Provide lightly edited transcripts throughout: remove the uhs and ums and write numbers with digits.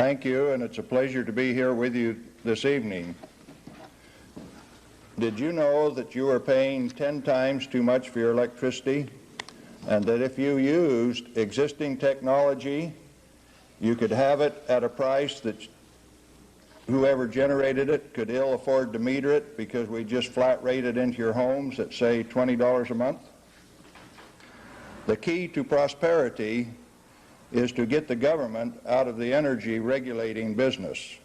Thank you, and it's a pleasure to be here with you this evening. Did you know that you are paying 10 times too much for your electricity, and that if you used existing technology, you could have it at a price that whoever generated it could ill afford to meter it because we just flat rate it into your homes at, say, $20 a month? The key to prosperity is to get the government out of the energy regulating business.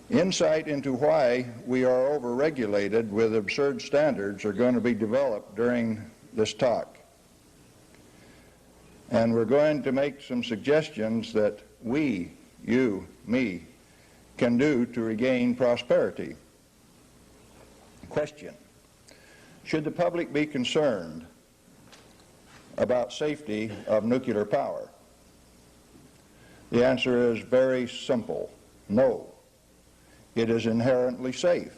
Insight into why we are overregulated with absurd standards are going to be developed during this talk. And we're going to make some suggestions that we, you, me, can do to regain prosperity. Question: should the public be concerned about safety of nuclear power? The answer is very simple: no. It is inherently safe.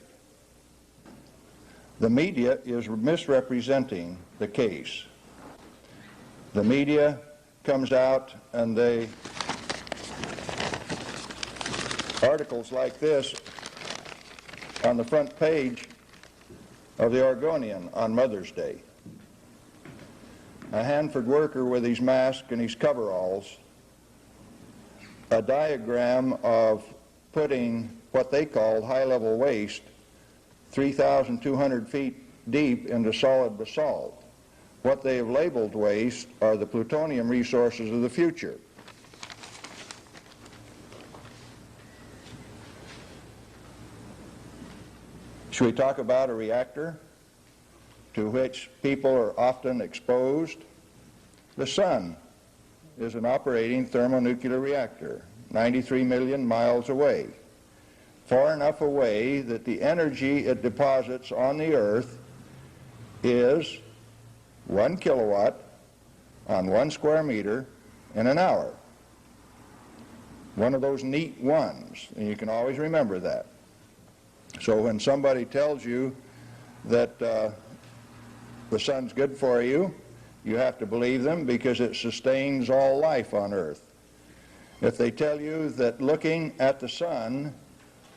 The media is misrepresenting the case. The media comes out and they articles like this on the front page of the Oregonian on Mother's Day. A Hanford worker with his mask and his coveralls, a diagram of putting what they called high-level waste 3,200 feet deep into solid basalt. What they have labeled waste are the plutonium resources of the future. Should we talk about a reactor to which people are often exposed? The sun is an operating thermonuclear reactor, 93 million miles away, far enough away that the energy it deposits on the Earth is 1 kilowatt on 1 square meter in an hour. One of those neat ones, and you can always remember that. So when somebody tells you that the sun's good for you, you have to believe them because it sustains all life on Earth. If they tell you that looking at the sun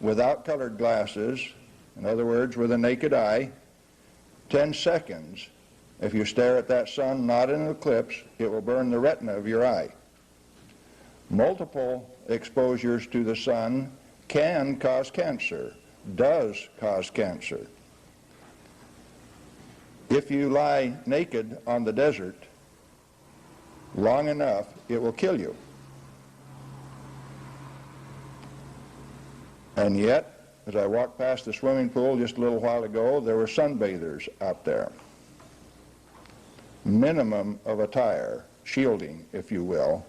without colored glasses, in other words, with a naked eye, 10 seconds, if you stare at that sun not in an eclipse, it will burn the retina of your eye. Multiple exposures to the sun can cause cancer, does cause cancer. If you lie naked on the desert long enough, it will kill you. And yet, as I walked past the swimming pool just a little while ago, there were sunbathers out there. Minimum of attire, shielding, if you will,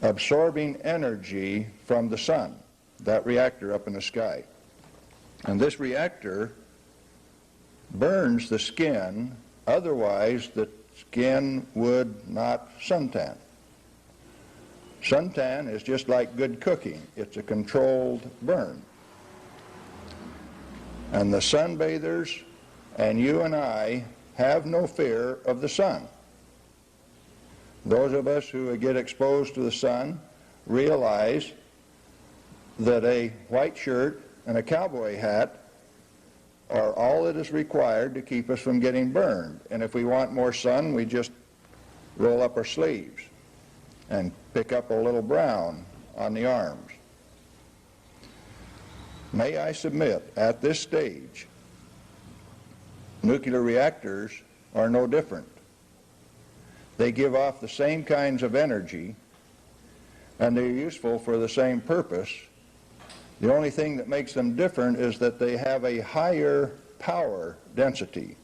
absorbing energy from the sun, that reactor up in the sky. And this reactor burns the skin, otherwise the skin would not suntan. Suntan is just like good cooking. It's a controlled burn. And the sunbathers and you and I have no fear of the sun. Those of us who get exposed to the sun realize that a white shirt and a cowboy hat are all that is required to keep us from getting burned. And if we want more sun, we just roll up our sleeves and pick up a little brown on the arms. May I submit, at this stage, nuclear reactors are no different. They give off the same kinds of energy, and they're useful for the same purpose. The only thing that makes them different is that they have a higher power density.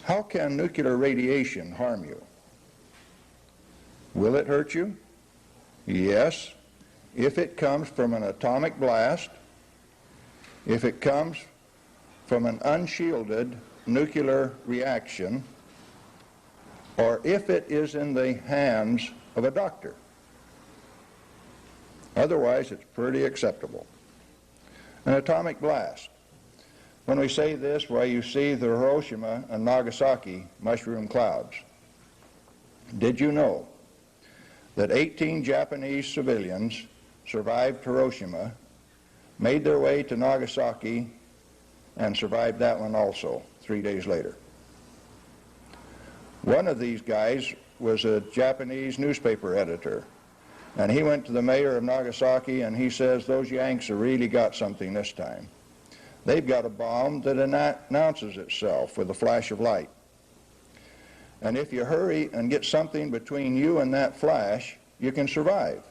How can nuclear radiation harm you? Will it hurt you? Yes, if it comes from an atomic blast, if it comes from an unshielded nuclear reaction, or if it is in the hands of a doctor. Otherwise, it's pretty acceptable. An atomic blast. When we say this, well, you see the Hiroshima and Nagasaki mushroom clouds. Did you know that 18 Japanese civilians survived Hiroshima, made their way to Nagasaki, and survived that one also 3 days later. One of these guys was a Japanese newspaper editor, and he went to the mayor of Nagasaki and he says, those Yanks have really got something this time. They've got a bomb that announces itself with a flash of light. And if you hurry and get something between you and that flash, you can survive.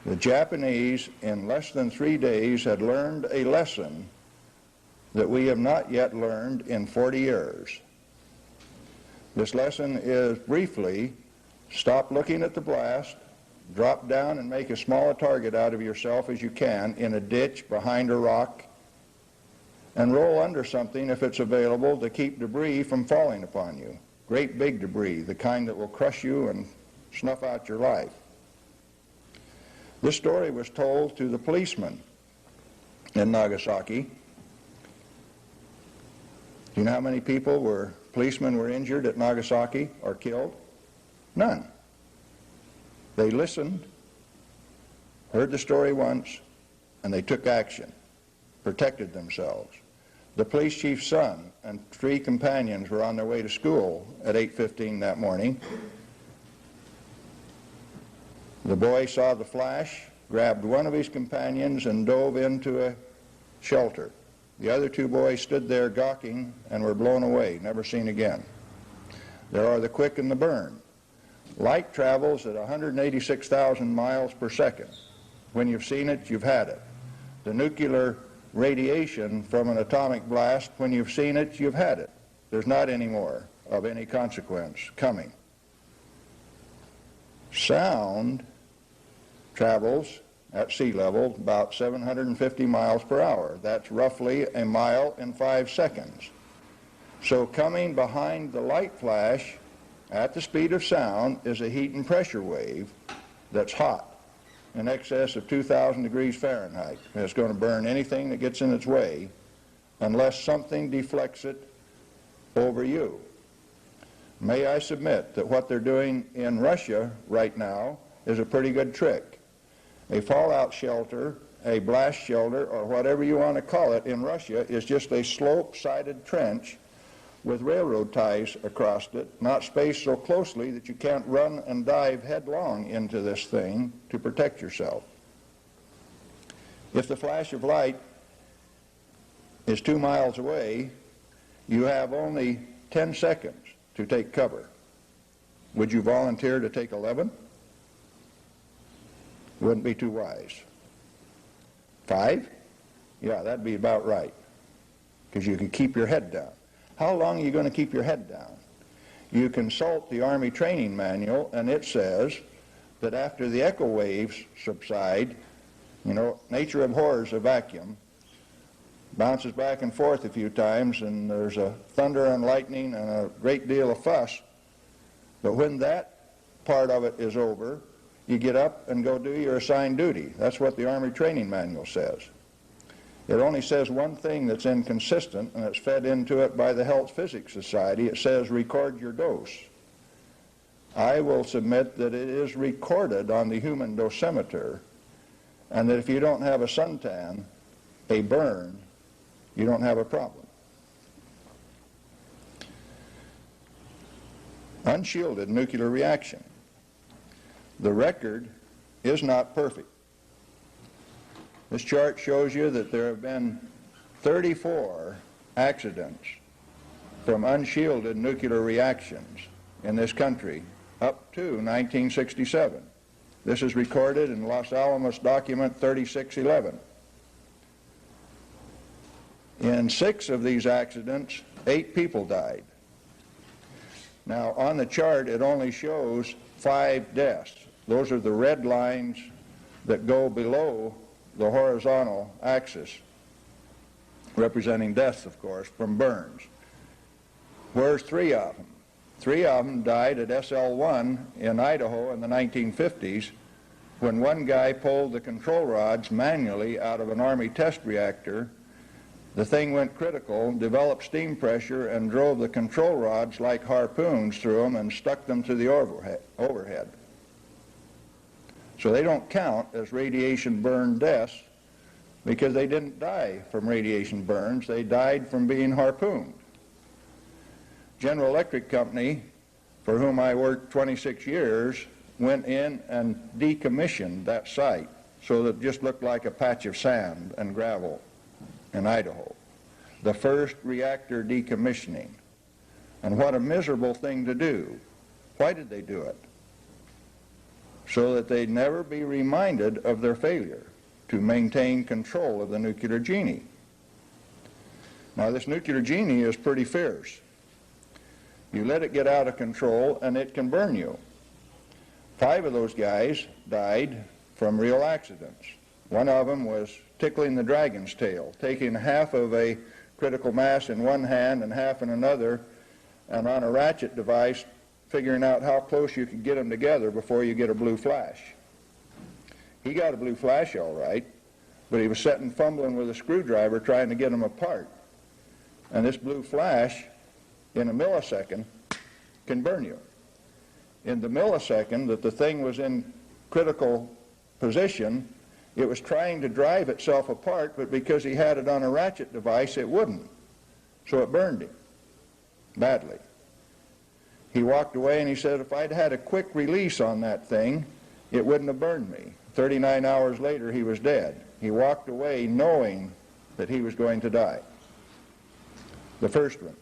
The Japanese, in less than 3 days, had learned a lesson that we have not yet learned in 40 years. This lesson is briefly, stop looking at the blast, drop down and make as small a target out of yourself as you can in a ditch behind a rock, and roll under something if it's available to keep debris from falling upon you. Great big debris, the kind that will crush you and snuff out your life. This story was told to the policemen in Nagasaki. Do you know how many policemen were injured at Nagasaki or killed? None. They listened, heard the story once, and they took action, protected themselves. The police chief's son and 3 companions were on their way to school at 8:15 that morning. The boy saw the flash, grabbed one of his companions, and dove into a shelter. The other 2 boys stood there gawking and were blown away, never seen again. There are the quick and the burn. Light travels at 186,000 miles per second. When you've seen it, you've had it. The nuclear radiation from an atomic blast, when you've seen it, you've had it. There's not any more of any consequence coming. Sound travels at sea level about 750 miles per hour. That's roughly a mile in 5 seconds. So coming behind the light flash at the speed of sound is a heat and pressure wave that's hot, in excess of 2,000 degrees Fahrenheit. And it's going to burn anything that gets in its way unless something deflects it over you. May I submit that what they're doing in Russia right now is a pretty good trick. A fallout shelter, a blast shelter, or whatever you want to call it in Russia is just a slope-sided trench with railroad ties across it, not spaced so closely that you can't run and dive headlong into this thing to protect yourself. If the flash of light is 2 miles away, you have only 10 seconds to take cover. Would you volunteer to take 11? Wouldn't be too wise. 5? Yeah, that'd be about right, because you can keep your head down. How long are you going to keep your head down? You consult the Army training manual, and it says that after the echo waves subside, nature abhors a vacuum, bounces back and forth a few times, and there's a thunder and lightning and a great deal of fuss. But when that part of it is over, you get up and go do your assigned duty. That's what the Army training manual says. It only says one thing that's inconsistent, and it's fed into it by the Health Physics Society. It says record your dose. I will submit that it is recorded on the human dosimeter, and that if you don't have a suntan, a burn, you don't have a problem. Unshielded nuclear reaction. The record is not perfect. This chart shows you that there have been 34 accidents from unshielded nuclear reactions in this country up to 1967. This is recorded in Los Alamos document 3611. In 6 of these accidents, 8 people died. Now, on the chart, it only shows 5 deaths. Those are the red lines that go below the horizontal axis, representing deaths, of course, from burns. Where's 3 of them? 3 of them died at SL1 in Idaho in the 1950s when one guy pulled the control rods manually out of an Army test reactor the thing went critical, developed steam pressure, and drove the control rods like harpoons through them and stuck them to the overhead. So they don't count as radiation burn deaths because they didn't die from radiation burns. They died from being harpooned. General Electric Company, for whom I worked 26 years, went in and decommissioned that site so that it just looked like a patch of sand and gravel in Idaho. The first reactor decommissioning. And what a miserable thing to do. Why did they do it? So that they'd never be reminded of their failure to maintain control of the nuclear genie. Now, this nuclear genie is pretty fierce. You let it get out of control and it can burn you. 5 of those guys died from real accidents. One of them was tickling the dragon's tail, taking half of a critical mass in one hand and half in another, and on a ratchet device figuring out how close you could get them together before you get a blue flash. He got a blue flash all right, but he was sitting fumbling with a screwdriver trying to get them apart. And this blue flash, in a millisecond, can burn you. In the millisecond that the thing was in critical position, it was trying to drive itself apart, but because he had it on a ratchet device, it wouldn't. So it burned him badly. He walked away and he said, if I'd had a quick release on that thing, it wouldn't have burned me. 39 hours later, he was dead. He walked away knowing that he was going to die. The first one.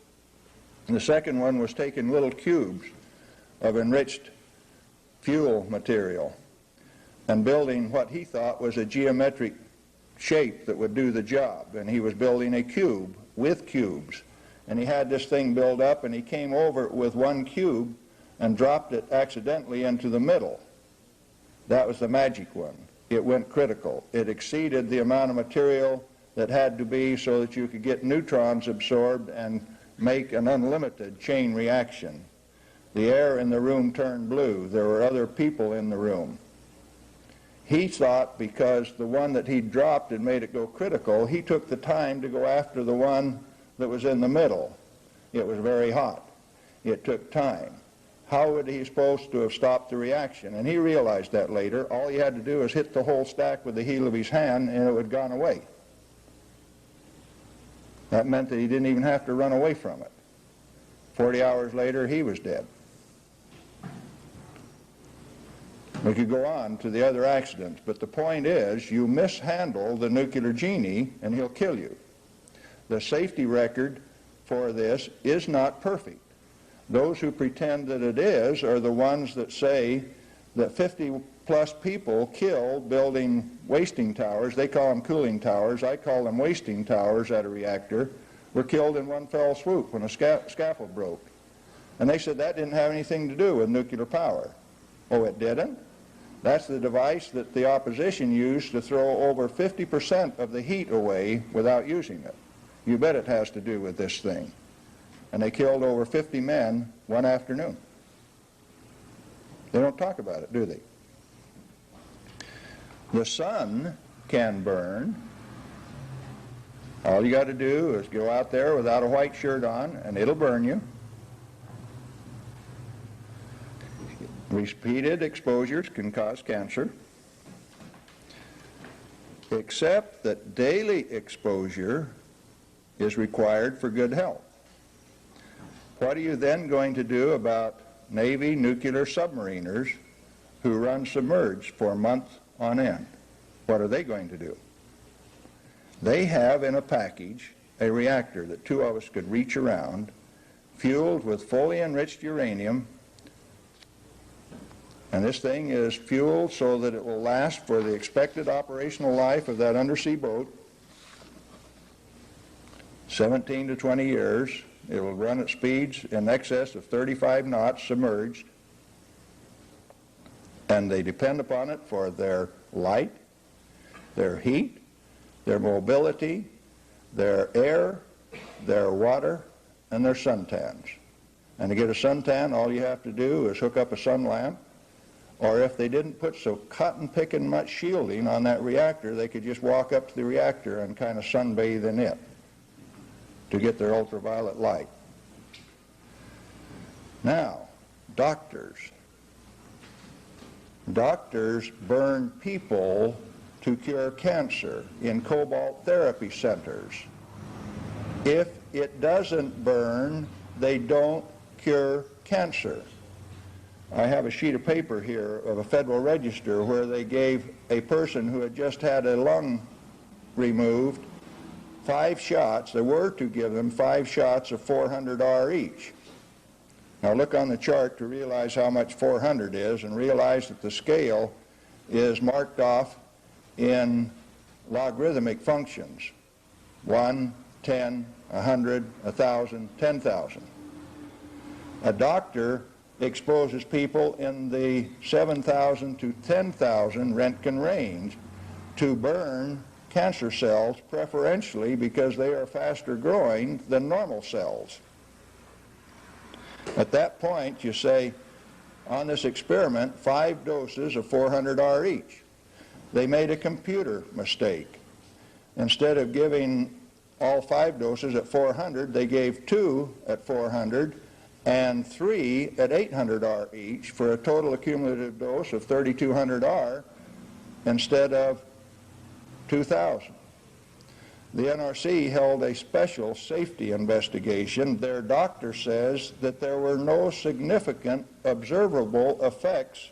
And the second one was taking little cubes of enriched fuel material and building what he thought was a geometric shape that would do the job. And he was building a cube with cubes. And he had this thing built up, and he came over with one cube and dropped it accidentally into the middle. That was the magic one. It went critical. It exceeded the amount of material that had to be so that you could get neutrons absorbed and make an unlimited chain reaction. The air in the room turned blue. There were other people in the room. He thought because the one that he dropped had made it go critical, he took the time to go after the one that was in the middle. It was very hot. It took time. How would he supposed to have stopped the reaction? And he realized that later. All he had to do was hit the whole stack with the heel of his hand and it would have gone away. That meant that he didn't even have to run away from it. 40 hours later, he was dead. We could go on to the other accidents, but the point is, you mishandle the nuclear genie and he'll kill you. The safety record for this is not perfect. Those who pretend that it is are the ones that say that 50-plus people killed building wasting towers. They call them cooling towers. I call them wasting towers at a reactor. Were killed in one fell swoop when a scaffold broke. And they said that didn't have anything to do with nuclear power. Oh, it didn't? That's the device that the opposition used to throw over 50% of the heat away without using it. You bet it has to do with this thing. And they killed over 50 men one afternoon. They don't talk about it, do they? The sun can burn. All you got to do is go out there without a white shirt on, and it'll burn you. Repeated exposures can cause cancer, except that daily exposure is required for good health. What are you then going to do about Navy nuclear submariners who run submerged for months on end? What are they going to do? They have in a package a reactor that 2 of us could reach around, fueled with fully enriched uranium, and this thing is fueled so that it will last for the expected operational life of that undersea boat, 17 to 20 years. It will run at speeds in excess of 35 knots submerged, and they depend upon it for their light, their heat, their mobility, their air, their water, and their suntans. And to get a suntan, all you have to do is hook up a sun lamp, or if they didn't put so cotton-picking much shielding on that reactor, they could just walk up to the reactor and kind of sunbathe in it. to get their ultraviolet light. Now, doctors. Doctors burn people to cure cancer in cobalt therapy centers. If it doesn't burn, they don't cure cancer. I have a sheet of paper here of a Federal Register where they gave a person who had just had a lung removed 5 shots. They were to give them 5 shots of 400 R each. Now look on the chart to realize how much 400 is, and realize that the scale is marked off in logarithmic functions. 1, 10, 100, 1,000, 10,000. A doctor exposes people in the 7,000 to 10,000 Röntgen range to burn cancer cells, preferentially because they are faster growing than normal cells. At that point, you say, on this experiment, 5 doses of 400 R each. They made a computer mistake. Instead of giving all 5 doses at 400, they gave 2 at 400 and 3 at 800 R each, for a total accumulative dose of 3,200 R instead of 2,000. The NRC held a special safety investigation. Their doctor says that there were no significant observable effects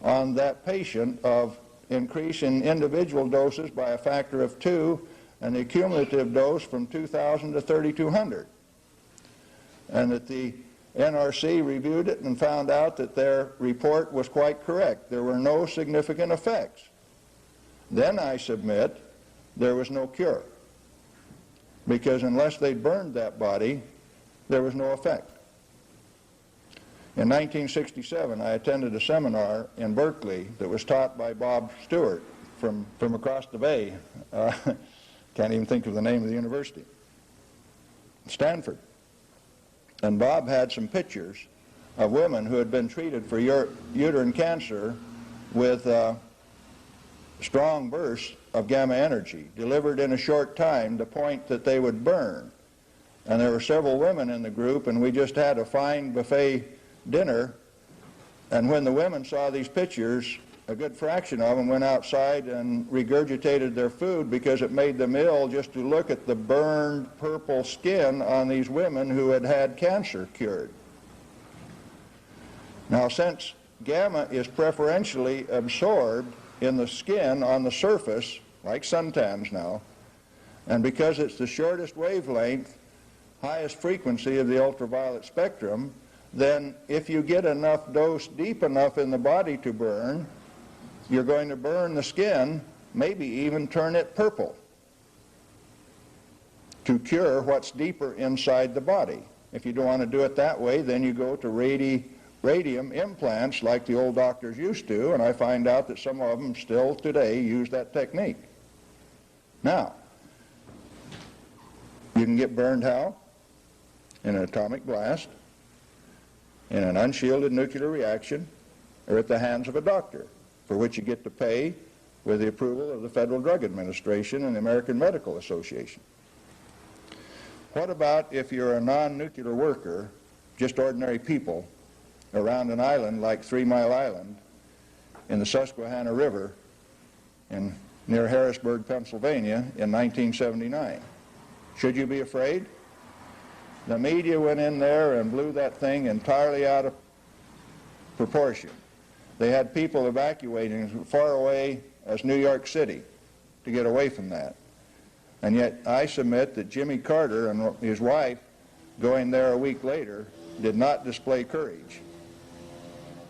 on that patient of increasing individual doses by a factor of 2 and the cumulative dose from 2,000 to 3,200. And that the NRC reviewed it and found out that their report was quite correct. There were no significant effects. Then I submit there was no cure, because unless they burned that body, there was no effect. In 1967, I attended a seminar in Berkeley that was taught by Bob Stewart from across the bay. Can't even think of the name of the university. Stanford. And Bob had some pictures of women who had been treated for uterine cancer with strong bursts of gamma energy, delivered in a short time, the point that they would burn. And there were several women in the group, and we just had a fine buffet dinner. And when the women saw these pictures, a good fraction of them went outside and regurgitated their food because it made them ill just to look at the burned purple skin on these women who had had cancer cured. Now, since gamma is preferentially absorbed in the skin on the surface, like suntans now, and because it's the shortest wavelength, highest frequency of the ultraviolet spectrum, then if you get enough dose deep enough in the body to burn, you're going to burn the skin, maybe even turn it purple, to cure what's deeper inside the body. If you don't want to do it that way, then you go to radium implants like the old doctors used to, and I find out that some of them still today use that technique. Now, you can get burned how? In an atomic blast, in an unshielded nuclear reaction, or at the hands of a doctor, for which you get to pay with the approval of the Federal Drug Administration and the American Medical Association. What about if you're a non-nuclear worker, just ordinary people, around an island like 3 Mile Island in the Susquehanna River near Harrisburg, Pennsylvania in 1979? Should you be afraid? The media went in there and blew that thing entirely out of proportion. They had people evacuating as far away as New York City to get away from that. And yet I submit that Jimmy Carter and his wife, going there a week later, did not display courage.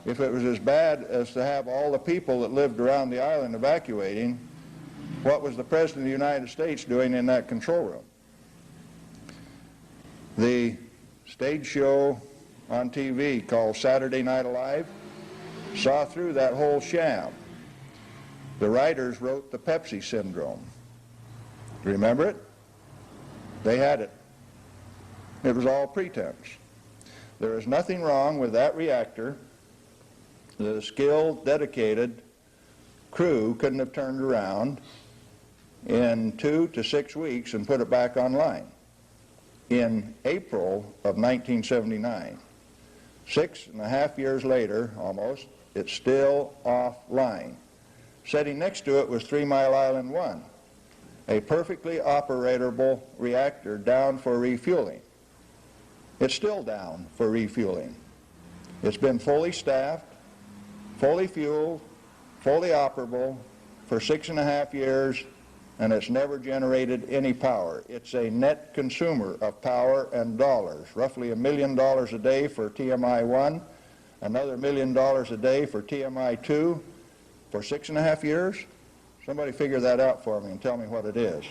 If it was as bad as to have all the people that lived around the island evacuating, what was the President of the United States doing in that control room? The stage show on TV called Saturday Night Alive saw through that whole sham. The writers wrote the Pepsi syndrome. Remember it? They had it. It was all pretense. There is nothing wrong with that reactor that a skilled, dedicated crew couldn't have turned around in 2 to 6 weeks and put it back online. in April of 1979. 6.5 years later, almost, it's still offline. Sitting next to it was 3 Mile Island 1, a perfectly operable reactor down for refueling. It's still down for refueling. It's been fully staffed, fully fueled, fully operable for 6.5 years, and it's never generated any power. It's a net consumer of power and dollars, roughly $1 million a day for TMI-1, another $1 million a day for TMI-2 for 6.5 years. Somebody figure that out for me and tell me what it is.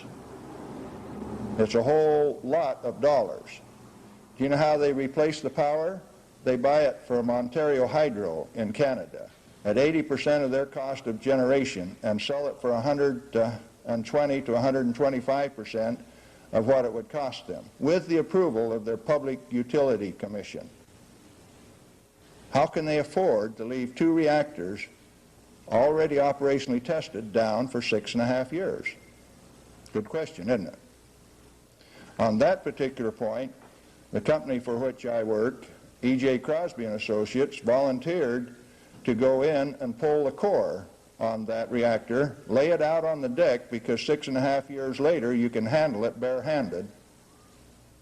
It's a whole lot of dollars. Do you know how they replace the power? They buy it from Ontario Hydro in Canada at 80% of their cost of generation and sell it for 120 to 125% of what it would cost them, with the approval of their Public Utility Commission. How can they afford to leave 2 reactors already operationally tested down for 6.5 years? Good question, isn't it? On that particular point, the company for which I work, E.J. Crosby and Associates, volunteered to go in and pull the core on that reactor, lay it out on the deck, because 6.5 years later you can handle it barehanded.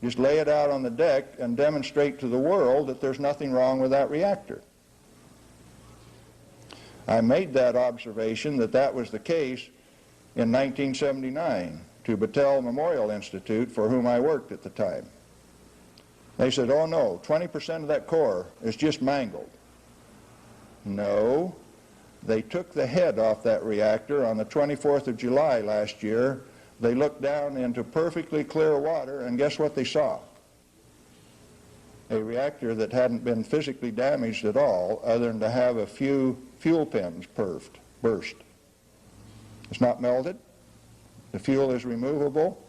Just lay it out on the deck and demonstrate to the world that there's nothing wrong with that reactor. I made that observation that that was the case in 1979 to Battelle Memorial Institute, for whom I worked at the time. They said, oh no, 20% of that core is just mangled. No. They took the head off that reactor on the 24th of July last year. They looked down into perfectly clear water, and guess what they saw? A reactor that hadn't been physically damaged at all, other than to have a few fuel pins burst. It's not melted. The fuel is removable.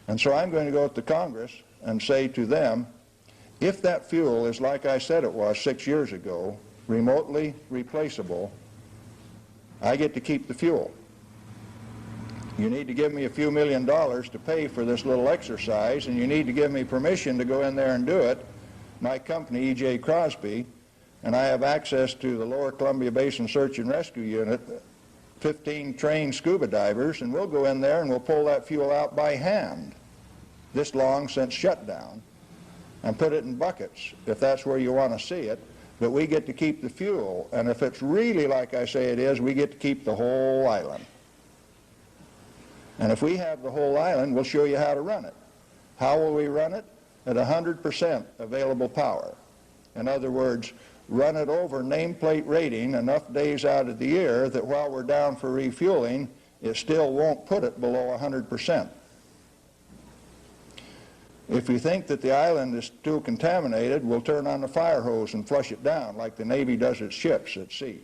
And so I'm going to go to Congress and say to them, if that fuel is like I said it was 6 years ago, remotely replaceable, I get to keep the fuel. You need to give me a few $1 million to pay for this little exercise, and you need to give me permission to go in there and do it. My company, E.J. Crosby, and I have access to the Lower Columbia Basin Search and Rescue Unit, 15 trained scuba divers, and we'll go in there and we'll pull that fuel out by hand, this long since shutdown, and put it in buckets, if that's where you want to see it. But we get to keep the fuel, and if it's really like I say it is, we get to keep the whole island. And if we have the whole island, we'll show you how to run it. How will we run it? At 100% available power. In other words, run it over nameplate rating enough days out of the year that while we're down for refueling, it still won't put it below 100%. If we think that the island is too contaminated, we'll turn on the fire hose and flush it down like the Navy does its ships at sea.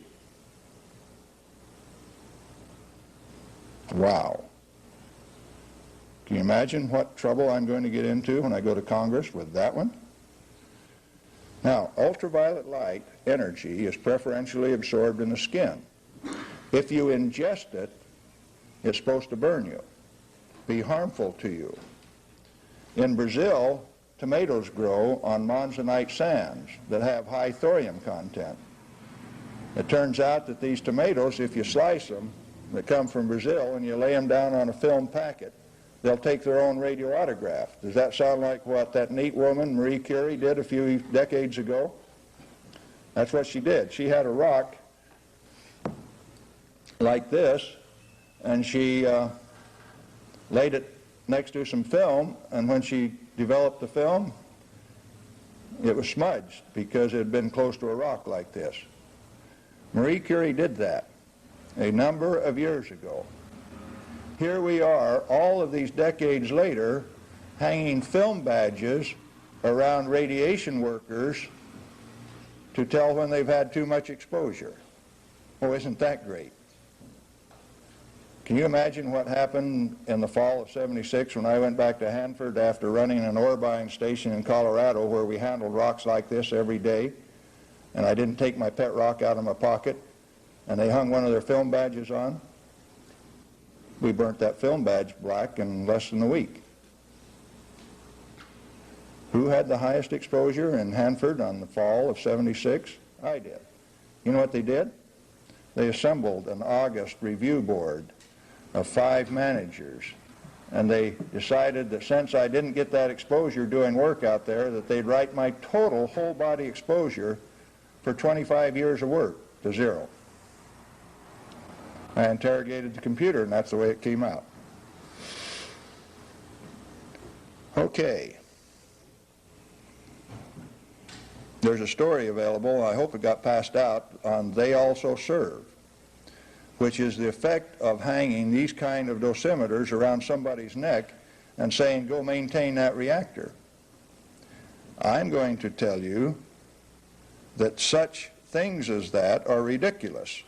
Wow. Can you imagine what trouble I'm going to get into when I go to Congress with that one? Now, ultraviolet light energy is preferentially absorbed in the skin. If you ingest it, it's supposed to burn you, be harmful to you. In Brazil, tomatoes grow on monzonite sands that have high thorium content. It turns out that these tomatoes, if you slice them, that come from Brazil, and you lay them down on a film packet, they'll take their own radioautograph. Does that sound like what that neat woman, Marie Curie, did a few decades ago? That's what she did. She had a rock like this, and she laid it next to some film, and when she developed the film, it was smudged because it had been close to a rock like this. Marie Curie did that a number of years ago. Here we are, all of these decades later, hanging film badges around radiation workers to tell when they've had too much exposure. Oh, isn't that great? Can you imagine what happened in the fall of '76 when I went back to Hanford after running an ore buying station in Colorado where we handled rocks like this every day, and I didn't take my pet rock out of my pocket, and they hung one of their film badges on? We burnt that film badge black in less than a week. Who had the highest exposure in Hanford on the fall of '76? I did. You know what they did? They assembled an August review board of 5 managers, and they decided that since I didn't get that exposure doing work out there, that they'd write my total whole body exposure for 25 years of work to 0. I interrogated the computer, and that's the way it came out. Okay. There's a story available, I hope it got passed out, on They Also Serve, which is the effect of hanging these kind of dosimeters around somebody's neck and saying, go maintain that reactor. I'm going to tell you that such things as that are ridiculous.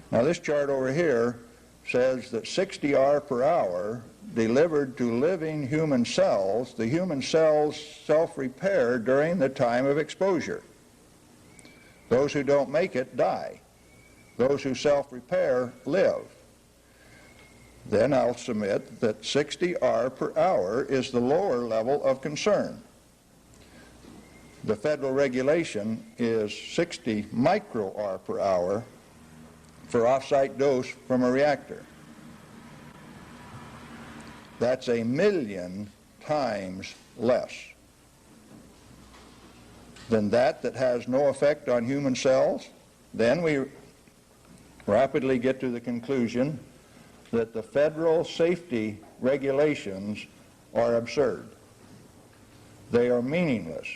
Now this chart over here says that 60 R per hour delivered to living human cells, the human cells self-repair during the time of exposure. Those who don't make it die. Those who self-repair live. Then I'll submit that 60 R per hour is the lower level of concern. The federal regulation is 60 micro R per hour for off-site dose from a reactor. That's 1,000,000 times less than that has no effect on human cells. Then we rapidly get to the conclusion that the federal safety regulations are absurd. They are meaningless,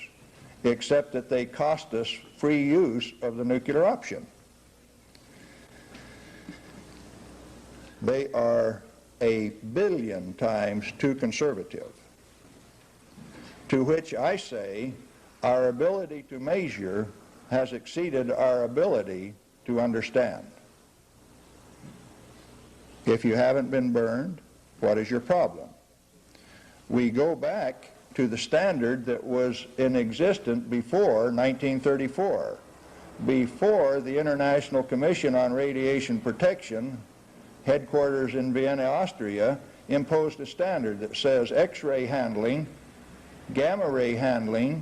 except that they cost us free use of the nuclear option. They are 1,000,000,000 times too conservative, to which I say our ability to measure has exceeded our ability to understand. If you haven't been burned, what is your problem? We go back to the standard that was in existence before 1934, before the International Commission on Radiation Protection, headquarters in Vienna, Austria, imposed a standard that says X-ray handling, gamma ray handling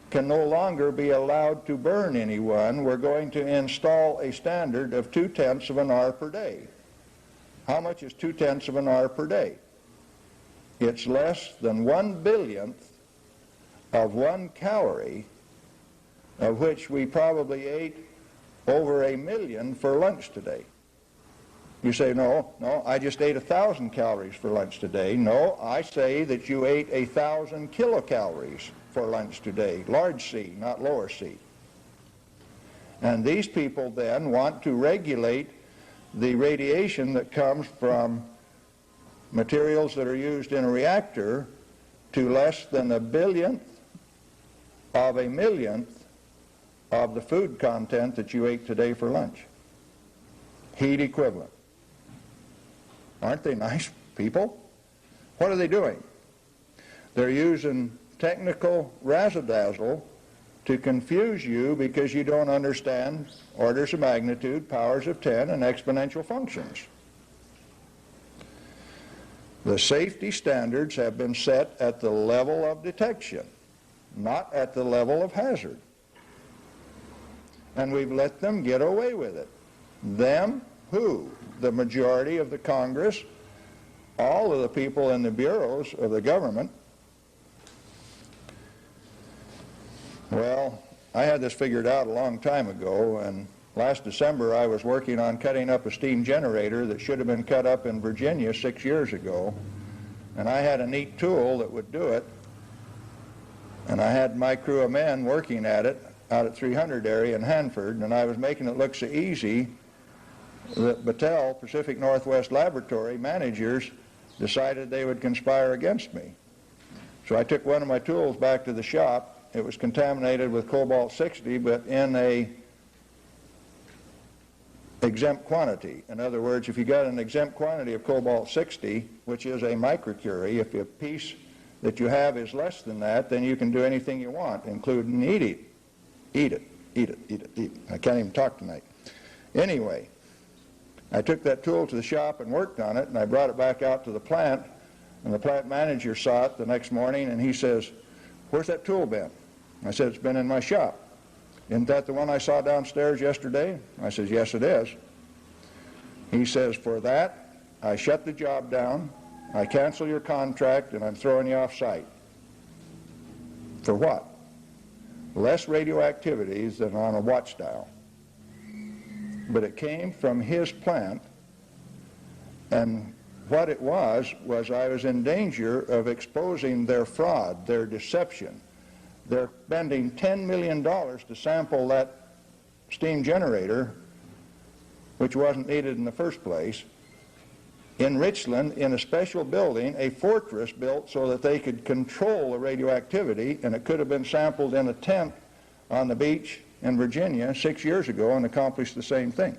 can no longer be allowed to burn anyone. We're going to install a standard of 0.2 of an R per day. How much is 0.2 of an R per day? It's less than 1/10000000th of 1 calorie, of which we probably ate over 1,000,000 for lunch today. You say, no, I just ate 1,000 calories for lunch today. No, I say that you ate 1,000 kilocalories for lunch today, large C, not lower C. And these people then want to regulate the radiation that comes from materials that are used in a reactor to less than 1/10000000th of 1,000,000th of the food content that you ate today for lunch. Heat equivalent. Aren't they nice people? What are they doing? They're using technical razzle-dazzle to confuse you because you don't understand orders of magnitude, powers of 10, and exponential functions. The safety standards have been set at the level of detection, not at the level of hazard. And we've let them get away with it. Them who? The majority of the Congress, all of the people in the bureaus of the government. Well, I had this figured out a long time ago, and last December I was working on cutting up a steam generator that should have been cut up in Virginia 6 years ago, and I had a neat tool that would do it, and I had my crew of men working at it out at 300 area in Hanford, and I was making it look so easy that Battelle, Pacific Northwest Laboratory managers, decided they would conspire against me. So I took one of my tools back to the shop. It was contaminated with cobalt-60, but in a exempt quantity. In other words, if you got an exempt quantity of cobalt-60, which is a microcurie, if a piece that you have is less than that, then you can do anything you want, including eat it. Eat it, eat it, eat it, eat it. I can't even talk tonight. Anyway, I took that tool to the shop and worked on it, and I brought it back out to the plant, and the plant manager saw it the next morning, and he says, "Where's that tool been?" I said, "It's been in my shop." "Isn't that the one I saw downstairs yesterday?" I says, "Yes, it is." He says, "For that, I shut the job down, I cancel your contract, and I'm throwing you off site." For what? Less radioactivity than on a watch dial. But it came from his plant, and what it was I was in danger of exposing their fraud, their deception. They're spending $10 million to sample that steam generator, which wasn't needed in the first place, in Richland, in a special building, a fortress built so that they could control the radioactivity, and it could have been sampled in a tent on the beach in Virginia 6 years ago and accomplished the same thing.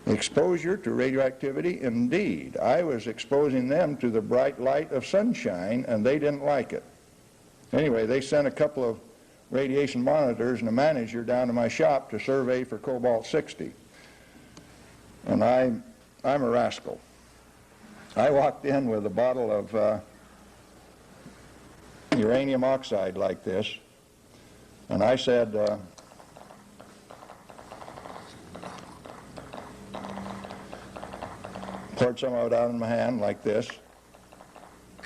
Exposure to radioactivity, indeed. I was exposing them to the bright light of sunshine, and they didn't like it. Anyway, they sent a couple of radiation monitors and a manager down to my shop to survey for cobalt-60. And I'm a rascal. I walked in with a bottle of uranium oxide like this, and I said, poured some of it out in my hand like this.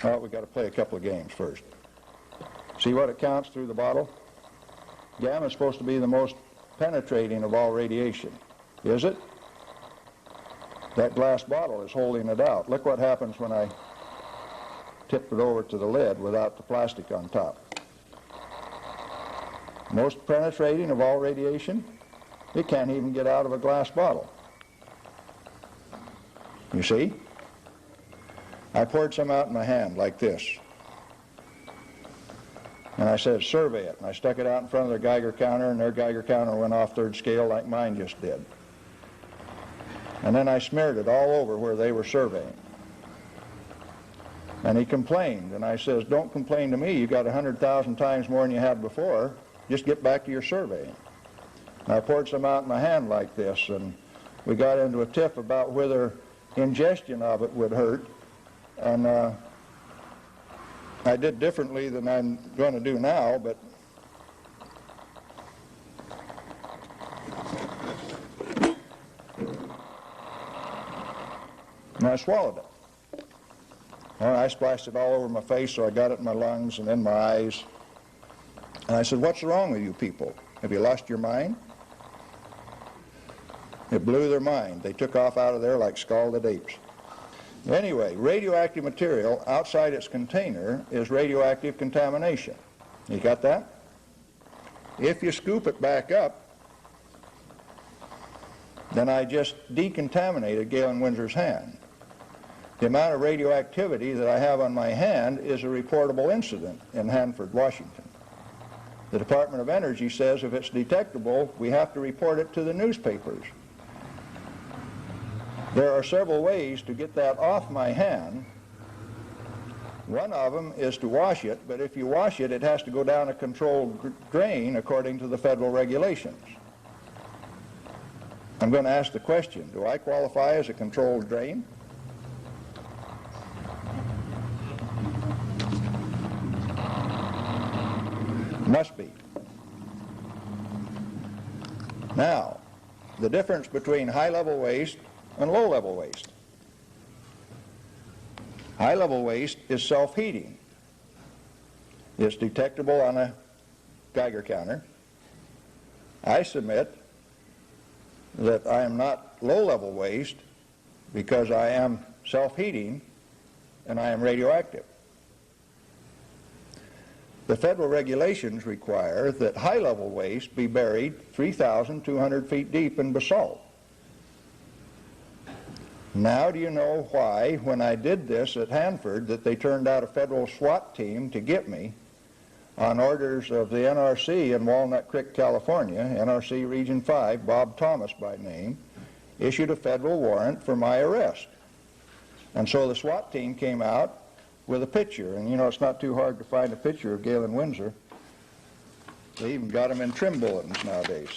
Oh, we got to play a couple of games first. See what it counts through the bottle? Gamma is supposed to be the most penetrating of all radiation. Is it? That glass bottle is holding it out. Look what happens when I tip it over to the lid without the plastic on top. Most penetrating of all radiation, it can't even get out of a glass bottle. You see? I poured some out in my hand like this. And I said, "Survey it." And I stuck it out in front of their Geiger counter, and their Geiger counter went off third scale like mine just did. And then I smeared it all over where they were surveying. And he complained, and I says, "Don't complain to me. You got 100,000 times more than you had before. Just get back to your surveying." And I poured some out in my hand like this, and we got into a tiff about whether ingestion of it would hurt, and I did differently than I'm going to do now, but and I swallowed it. Well, I splashed it all over my face, so I got it in my lungs and in my eyes. And I said, "What's wrong with you people? Have you lost your mind?" It blew their mind. They took off out of there like scalded apes. Anyway, radioactive material outside its container is radioactive contamination. You got that? If you scoop it back up, then I just decontaminated Galen Winsor's hand. The amount of radioactivity that I have on my hand is a reportable incident in Hanford, Washington. The Department of Energy says if it's detectable, we have to report it to the newspapers. There are several ways to get that off my hand. One of them is to wash it, but if you wash it, it has to go down a controlled drain according to the federal regulations. I'm going to ask the question, do I qualify as a controlled drain? Must be. Now, the difference between high-level waste and low-level waste. High-level waste is self-heating. It's detectable on a Geiger counter. I submit that I am not low-level waste because I am self-heating and I am radioactive. The federal regulations require that high-level waste be buried 3,200 feet deep in basalt. Now do you know why, when I did this at Hanford, that they turned out a federal SWAT team to get me on orders of the NRC in Walnut Creek, California, NRC Region 5, Bob Thomas by name, issued a federal warrant for my arrest. And so the SWAT team came out with a picture, and you know it's not too hard to find a picture of Galen Windsor. They even got them in trim bulletins nowadays.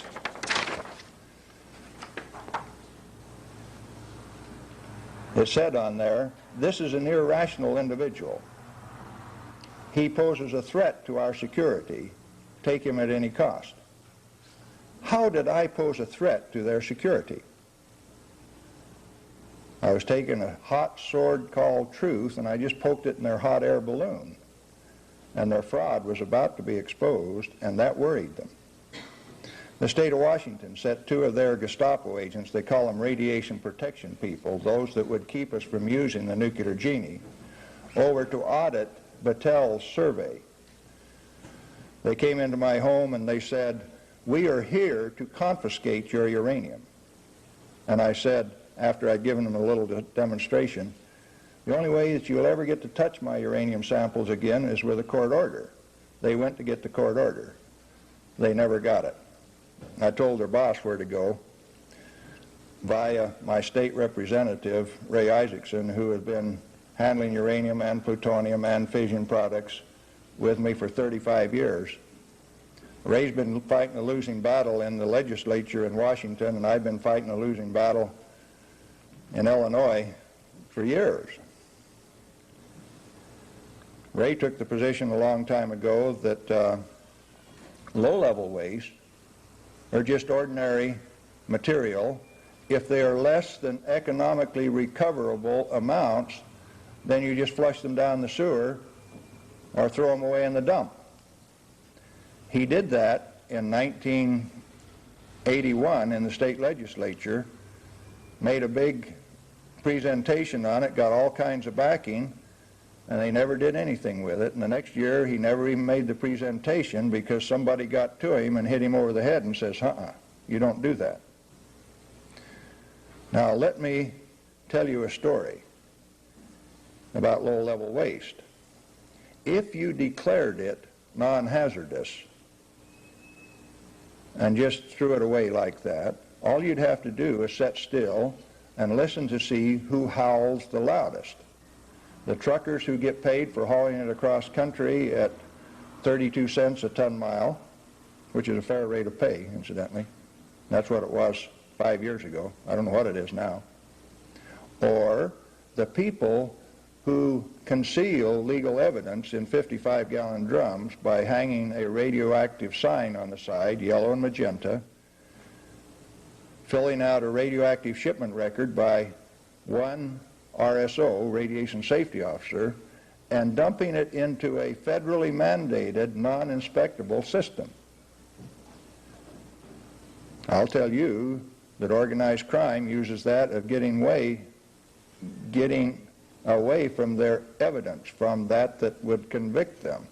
It said on there, "This is an irrational individual." He poses a threat to our security. Take him at any cost. How did I pose a threat to their security? I was taking a hot sword called truth, and I just poked it in their hot air balloon. And their fraud was about to be exposed, and that worried them. The state of Washington sent 2 of their Gestapo agents, they call them radiation protection people, those that would keep us from using the nuclear genie, over to audit Battelle's survey. They came into my home and they said, "We are here to confiscate your uranium." And I said, after I'd given them a little demonstration, "The only way that you'll ever get to touch my uranium samples again is with a court order." They went to get the court order. They never got it. I told their boss where to go via my state representative, Ray Isaacson, who had been handling uranium and plutonium and fission products with me for 35 years. Ray's been fighting a losing battle in the legislature in Washington, and I've been fighting a losing battle in Illinois for years. Ray took the position a long time ago that low-level waste are just ordinary material. If they are less than economically recoverable amounts, then you just flush them down the sewer or throw them away in the dump. He did that in 1981 in the state legislature, made a big presentation on it, got all kinds of backing, and they never did anything with it. And the next year he never even made the presentation because somebody got to him and hit him over the head and says, you don't do that. Now let me tell you a story about low-level waste. If you declared it non-hazardous and just threw it away like that, all you'd have to do is sit still and listen to see who howls the loudest. The truckers who get paid for hauling it across country at 32 cents a ton mile, which is a fair rate of pay, incidentally. That's what it was 5 years ago. I don't know what it is now. Or the people who conceal legal evidence in 55-gallon drums by hanging a radioactive sign on the side, yellow and magenta, filling out a radioactive shipment record by one RSO, Radiation Safety Officer, and dumping it into a federally mandated, non-inspectable system. I'll tell you that organized crime uses that of getting away from their evidence, from that would convict them.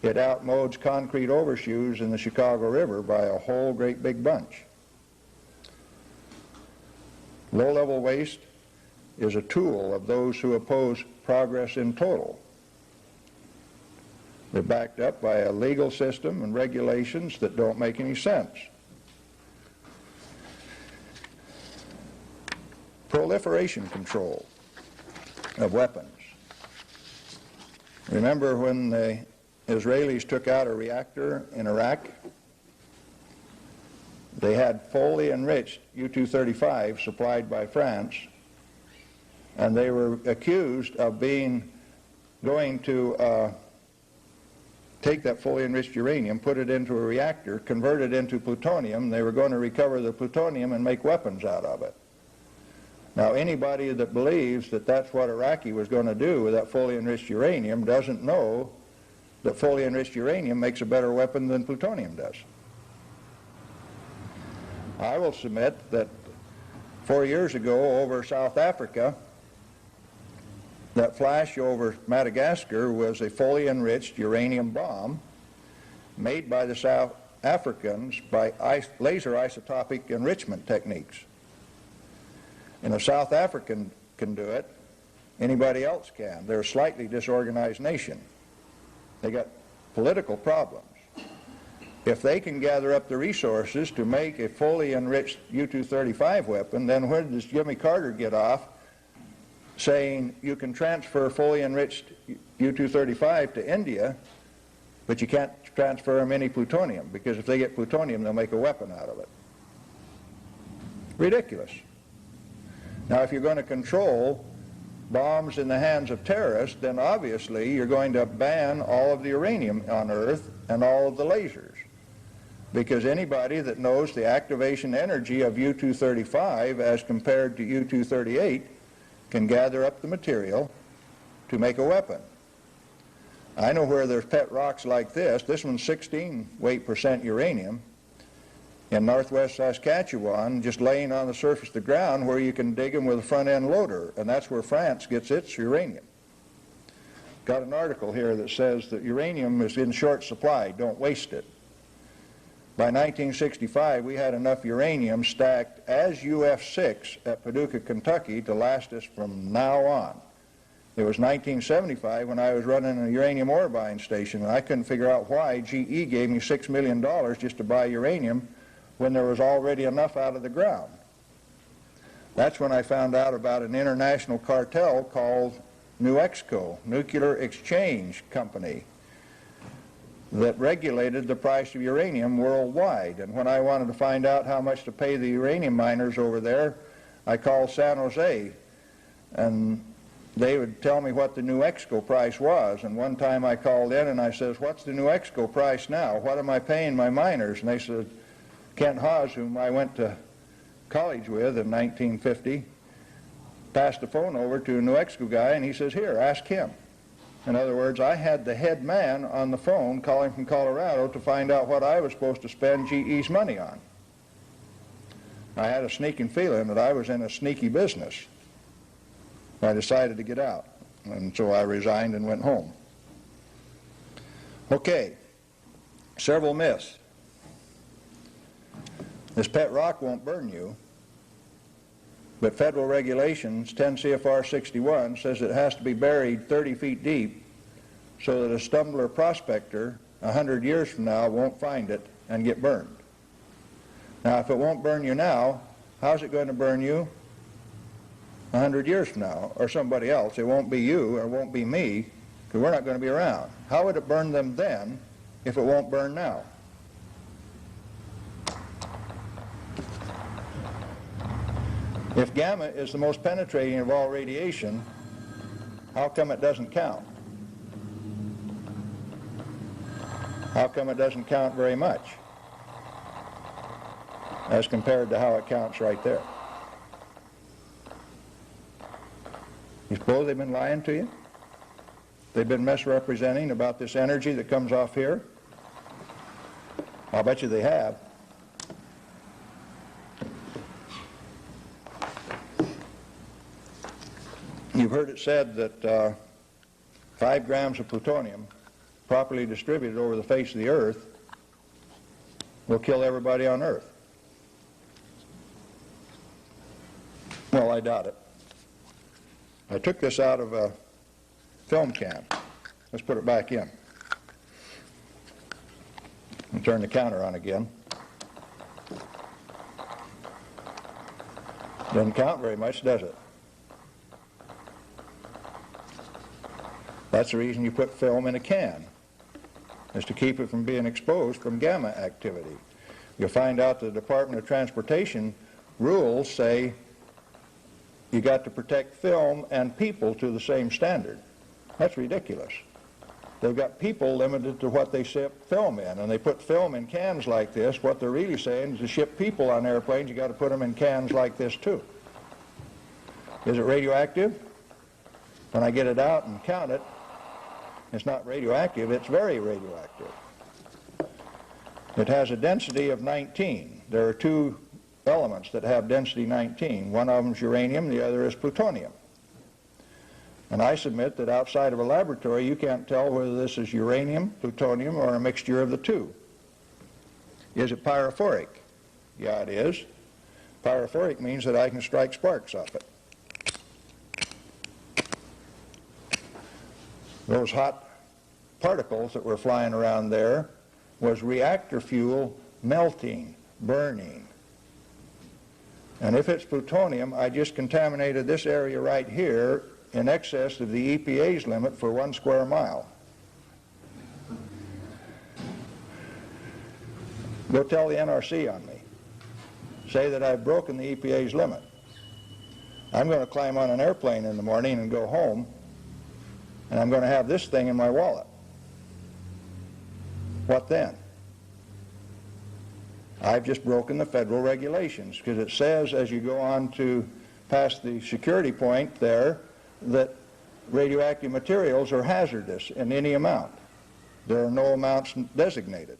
It outmodes concrete overshoes in the Chicago River by a whole great big bunch. Low-level waste is a tool of those who oppose progress in total. They're backed up by a legal system and regulations that don't make any sense. Proliferation control of weapons. Remember when the Israelis took out a reactor in Iraq? They had fully enriched U-235 supplied by France, and they were accused of going to take that fully enriched uranium, put it into a reactor, convert it into plutonium. They were going to recover the plutonium and make weapons out of it. Now, anybody that believes that that's what Iraqi was going to do with that fully enriched uranium doesn't know that fully enriched uranium makes a better weapon than plutonium does. I will submit that 4 years ago over South Africa, that flash over Madagascar was a fully enriched uranium bomb made by the South Africans by laser isotopic enrichment techniques. And if South African can do it, anybody else can. They're a slightly disorganized nation. They got political problems. If they can gather up the resources to make a fully enriched U-235 weapon, then where does Jimmy Carter get off saying you can transfer fully enriched U-235 to India, but you can't transfer them any plutonium, because if they get plutonium, they'll make a weapon out of it? Ridiculous. Now, if you're going to control bombs in the hands of terrorists, then obviously you're going to ban all of the uranium on Earth and all of the lasers. Because anybody that knows the activation energy of U-235 as compared to U-238 can gather up the material to make a weapon. I know where there's pet rocks like this. This one's 16% weight uranium in northwest Saskatchewan, just laying on the surface of the ground where you can dig them with a front-end loader, and that's where France gets its uranium. Got an article here that says that uranium is in short supply, don't waste it. By 1965, we had enough uranium stacked as UF6 at Paducah, Kentucky to last us from now on. It was 1975 when I was running a uranium ore buying station, and I couldn't figure out why GE gave me $6 million just to buy uranium when there was already enough out of the ground. That's when I found out about an international cartel called NUEXCO, Nuclear Exchange Company, that regulated the price of uranium worldwide. And when I wanted to find out how much to pay the uranium miners over there, I called San Jose, and they would tell me what the NUEXCO price was. And one time I called in and I says, "What's the NUEXCO price now? What am I paying my miners?" And they said, Kent Hawes, whom I went to college with in 1950, passed the phone over to a NUEXCO guy, and he says, "Here, ask him." In other words, I had the head man on the phone calling from Colorado to find out what I was supposed to spend GE's money on. I had a sneaking feeling that I was in a sneaky business. I decided to get out, and so I resigned and went home. Okay, several myths. This pet rock won't burn you, but federal regulations, 10 CFR 61, says it has to be buried 30 feet deep so that a stumbler prospector 100 years from now won't find it and get burned. Now, if it won't burn you now, how's it going to burn you 100 years from now, or somebody else? It won't be you, or it won't be me, because we're not going to be around. How would it burn them then if it won't burn now? If gamma is the most penetrating of all radiation, how come it doesn't count? How come it doesn't count very much as compared to how it counts right there? You suppose they've been lying to you? They've been misrepresenting about this energy that comes off here? I'll bet you they have. You've heard it said that 5 grams of plutonium, properly distributed over the face of the Earth, will kill everybody on Earth. Well, I doubt it. I took this out of a film can. Let's put it back in. And turn the counter on again. Doesn't count very much, does it? That's the reason you put film in a can, is to keep it from being exposed from gamma activity. You'll find out the Department of Transportation rules say you got to protect film and people to the same standard. That's ridiculous. They've got people limited to what they ship film in, and they put film in cans like this. What they're really saying is to ship people on airplanes, you got to put them in cans like this too. Is it radioactive? When I get it out and count it, it's not radioactive, it's very radioactive. It has a density of 19. There are 2 elements that have density 19. One of them is uranium, the other is plutonium. And I submit that outside of a laboratory, you can't tell whether this is uranium, plutonium, or a mixture of the 2. Is it pyrophoric? Yeah, it is. Pyrophoric means that I can strike sparks off it. Those hot particles that were flying around there was reactor fuel melting, burning. And if it's plutonium, I just contaminated this area right here in excess of the EPA's limit for 1 square mile. Go tell the NRC on me. Say that I've broken the EPA's limit. I'm going to climb on an airplane in the morning and go home, and I'm going to have this thing in my wallet. What then? I've just broken the federal regulations, because it says as you go on to past the security point there that radioactive materials are hazardous in any amount. There are no amounts designated.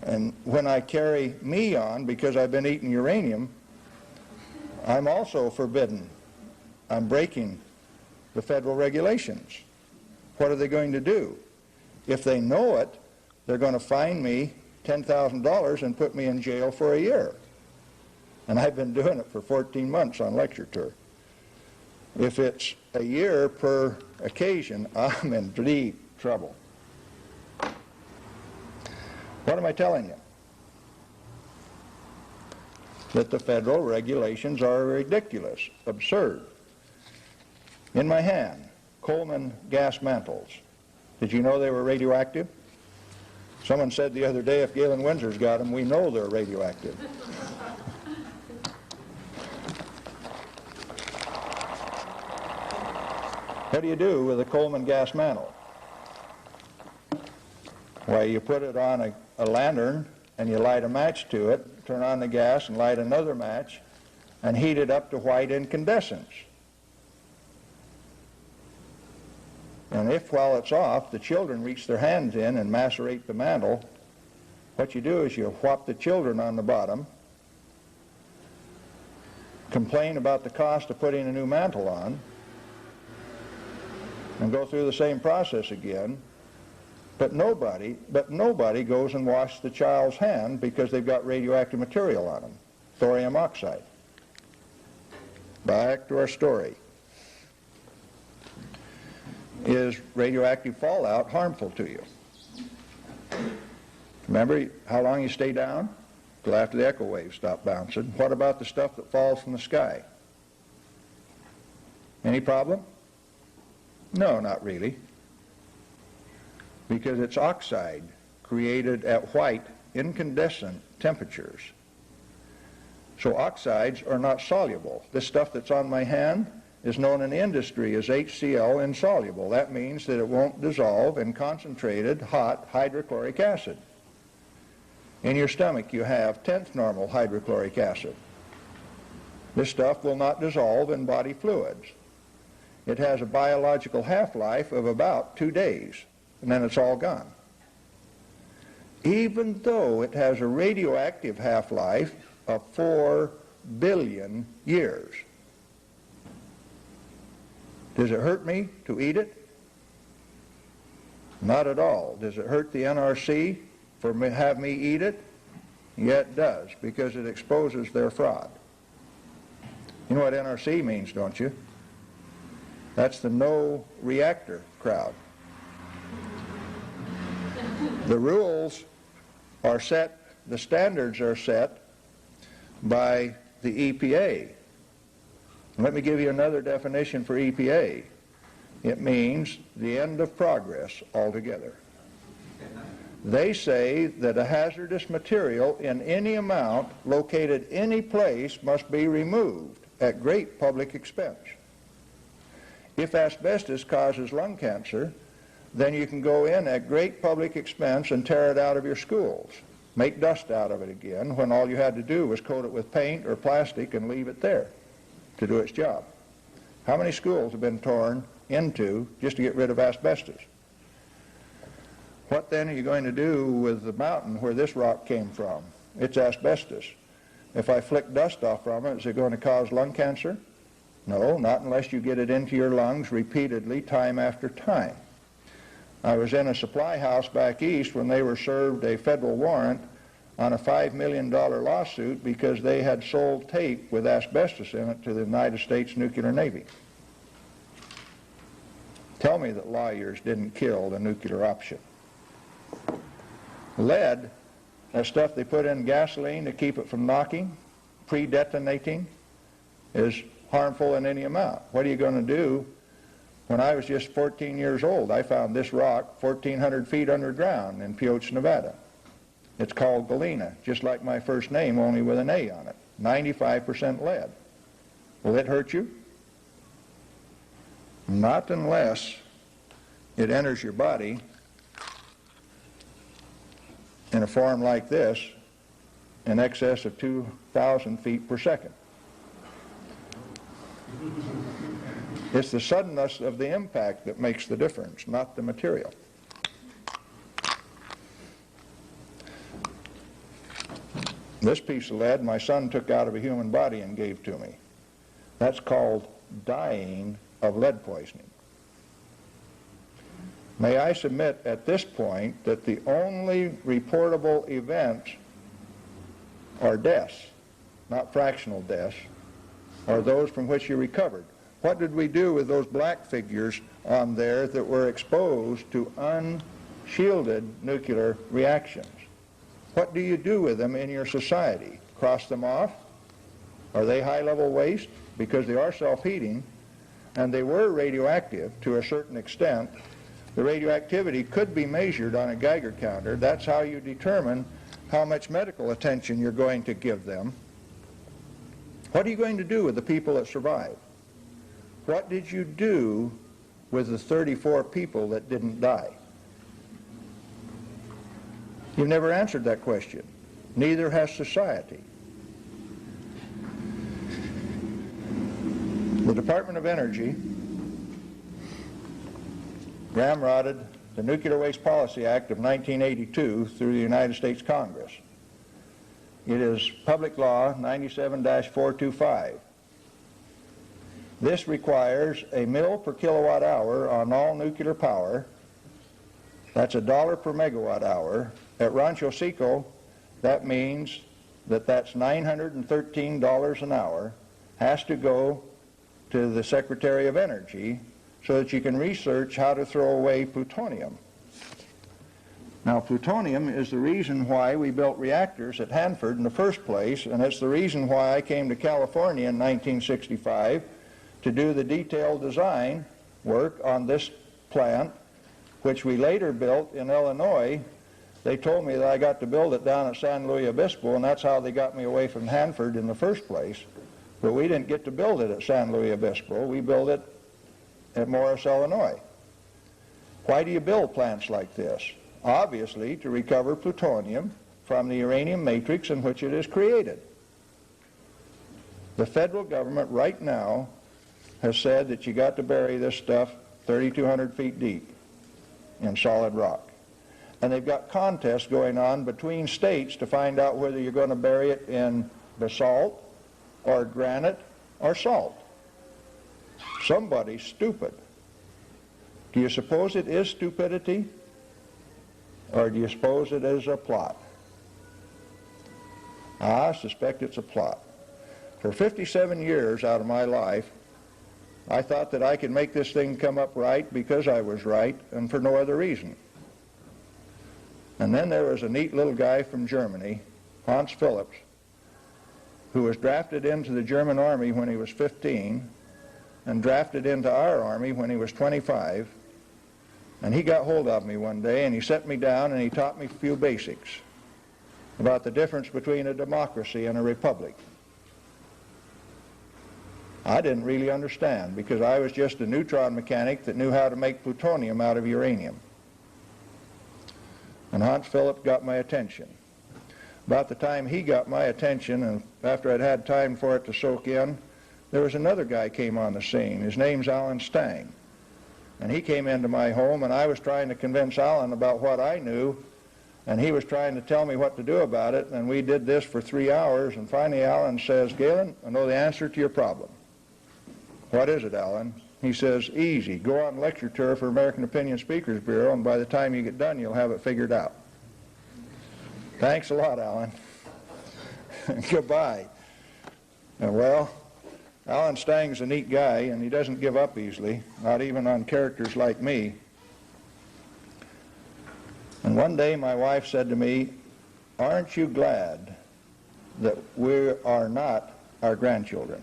And when I carry me on because I've been eating uranium, I'm also forbidden. I'm breaking the federal regulations. What are they going to do? If they know it, they're going to fine me $10,000 and put me in jail for a year. And I've been doing it for 14 months on lecture tour. If it's a year per occasion, I'm in deep trouble. What am I telling you? That the federal regulations are ridiculous, absurd. In my hand, Coleman gas mantles. Did you know they were radioactive? Someone said the other day, if Galen Winsor's got them, we know they're radioactive. What do you do with a Coleman gas mantle? Why, you put it on a lantern and you light a match to it, turn on the gas and light another match, and heat it up to white incandescence. And if, while it's off, the children reach their hands in and macerate the mantle, what you do is you whop the children on the bottom, complain about the cost of putting a new mantle on, and go through the same process again, but nobody goes and washes the child's hand because they've got radioactive material on them, thorium oxide. Back to our story. Is radioactive fallout harmful to you? Remember how long you stay down? Till after the echo waves stop bouncing. What about the stuff that falls from the sky? Any problem? No, not really. Because it's oxide created at white incandescent temperatures. So oxides are not soluble. This stuff that's on my hand is known in the industry as HCl insoluble. That means that it won't dissolve in concentrated hot hydrochloric acid. In your stomach you have 10th normal hydrochloric acid. This stuff will not dissolve in body fluids. It has a biological half-life of about 2 days, and then it's all gone. Even though it has a radioactive half-life of 4 billion years. Does it hurt me to eat it? Not at all. Does it hurt the NRC for have me eat it? Yeah, it does, because it exposes their fraud. You know what NRC means, don't you? That's the no reactor crowd. The rules are set, the standards are set by the EPA. Let me give you another definition for EPA. It means the end of progress altogether. They say that a hazardous material in any amount located any place must be removed at great public expense. If asbestos causes lung cancer, then you can go in at great public expense and tear it out of your schools. Make dust out of it again when all you had to do was coat it with paint or plastic and leave it there to do its job. How many schools have been torn into just to get rid of asbestos? What then are you going to do with the mountain where this rock came from? It's asbestos. If I flick dust off from it, is it going to cause lung cancer? No, not unless you get it into your lungs repeatedly, time after time. I was in a supply house back east when they were served a federal warrant on a $5 million lawsuit because they had sold tape with asbestos in it to the United States Nuclear Navy. Tell me that lawyers didn't kill the nuclear option. Lead, that stuff they put in gasoline to keep it from knocking, pre-detonating, is harmful in any amount. What are you going to do? When I was just 14 years old, I found this rock 1,400 feet underground in Pioche, Nevada. It's called galena, just like my first name, only with an A on it. 95% lead. Will it hurt you? Not unless it enters your body in a form like this in excess of 2,000 feet per second. It's the suddenness of the impact that makes the difference, not the material. This piece of lead my son took out of a human body and gave to me. That's called dying of lead poisoning. May I submit at this point that the only reportable events are deaths, not fractional deaths, are those from which you recovered. What did we do with those black figures on there that were exposed to unshielded nuclear reactions? What do you do with them in your society? Cross them off? Are they high-level waste? Because they are self-heating, and they were radioactive to a certain extent. The radioactivity could be measured on a Geiger counter. That's how you determine how much medical attention you're going to give them. What are you going to do with the people that survived? What did you do with the 34 people that didn't die? You've never answered that question. Neither has society. The Department of Energy ramrodded the Nuclear Waste Policy Act of 1982 through the United States Congress. It is Public Law 97-425. This requires a mil per kilowatt hour on all nuclear power. That's $1 per megawatt hour. At Rancho Seco, that means that that's $913 an hour has to go to the Secretary of Energy so that you can research how to throw away plutonium. Now, plutonium is the reason why we built reactors at Hanford in the first place, and it's the reason why I came to California in 1965 to do the detailed design work on this plant, which we later built in Illinois. They told me that I got to build it down at San Luis Obispo, and that's how they got me away from Hanford in the first place. But we didn't get to build it at San Luis Obispo. We built it at Morris, Illinois. Why do you build plants like this? Obviously, to recover plutonium from the uranium matrix in which it is created. The federal government right now has said that you got to bury this stuff 3,200 feet deep in solid rock. And they've got contests going on between states to find out whether you're going to bury it in basalt or granite or salt. Somebody's stupid. Do you suppose it is stupidity? Or do you suppose it is a plot? I suspect it's a plot. For 57 years out of my life, I thought that I could make this thing come up right because I was right and for no other reason. And then there was a neat little guy from Germany, Hans Phillips, who was drafted into the German army when he was 15 and drafted into our army when he was 25. And he got hold of me one day and he set me down and he taught me a few basics about the difference between a democracy and a republic. I didn't really understand because I was just a neutron mechanic that knew how to make plutonium out of uranium. And Hans Philip got my attention. About the time he got my attention, and after I'd had time for it to soak in, there was another guy came on the scene. His name's Alan Stang. And he came into my home, and I was trying to convince Alan about what I knew, and he was trying to tell me what to do about it, and we did this for 3 hours, and finally Alan says, "Galen, I know the answer to your problem." "What is it, Alan?" He says, "Easy. Go on lecture tour for American Opinion Speakers Bureau, and by the time you get done, you'll have it figured out." Thanks a lot, Alan. Goodbye. Well, Alan Stang's a neat guy, and he doesn't give up easily, not even on characters like me. And one day my wife said to me, "Aren't you glad that we are not our grandchildren?"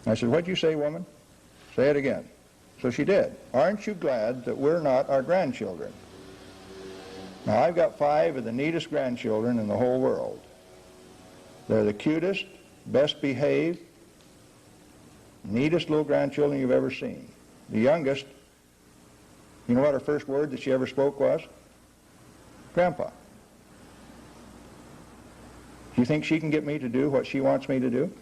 I said, "What'd you say, woman?" "Say it again." So she did. "Aren't you glad that we're not our grandchildren?" Now, I've got 5 of the neatest grandchildren in the whole world. They're the cutest, best behaved, neatest little grandchildren you've ever seen. The youngest, you know what her first word that she ever spoke was? Grandpa. Do you think she can get me to do what she wants me to do?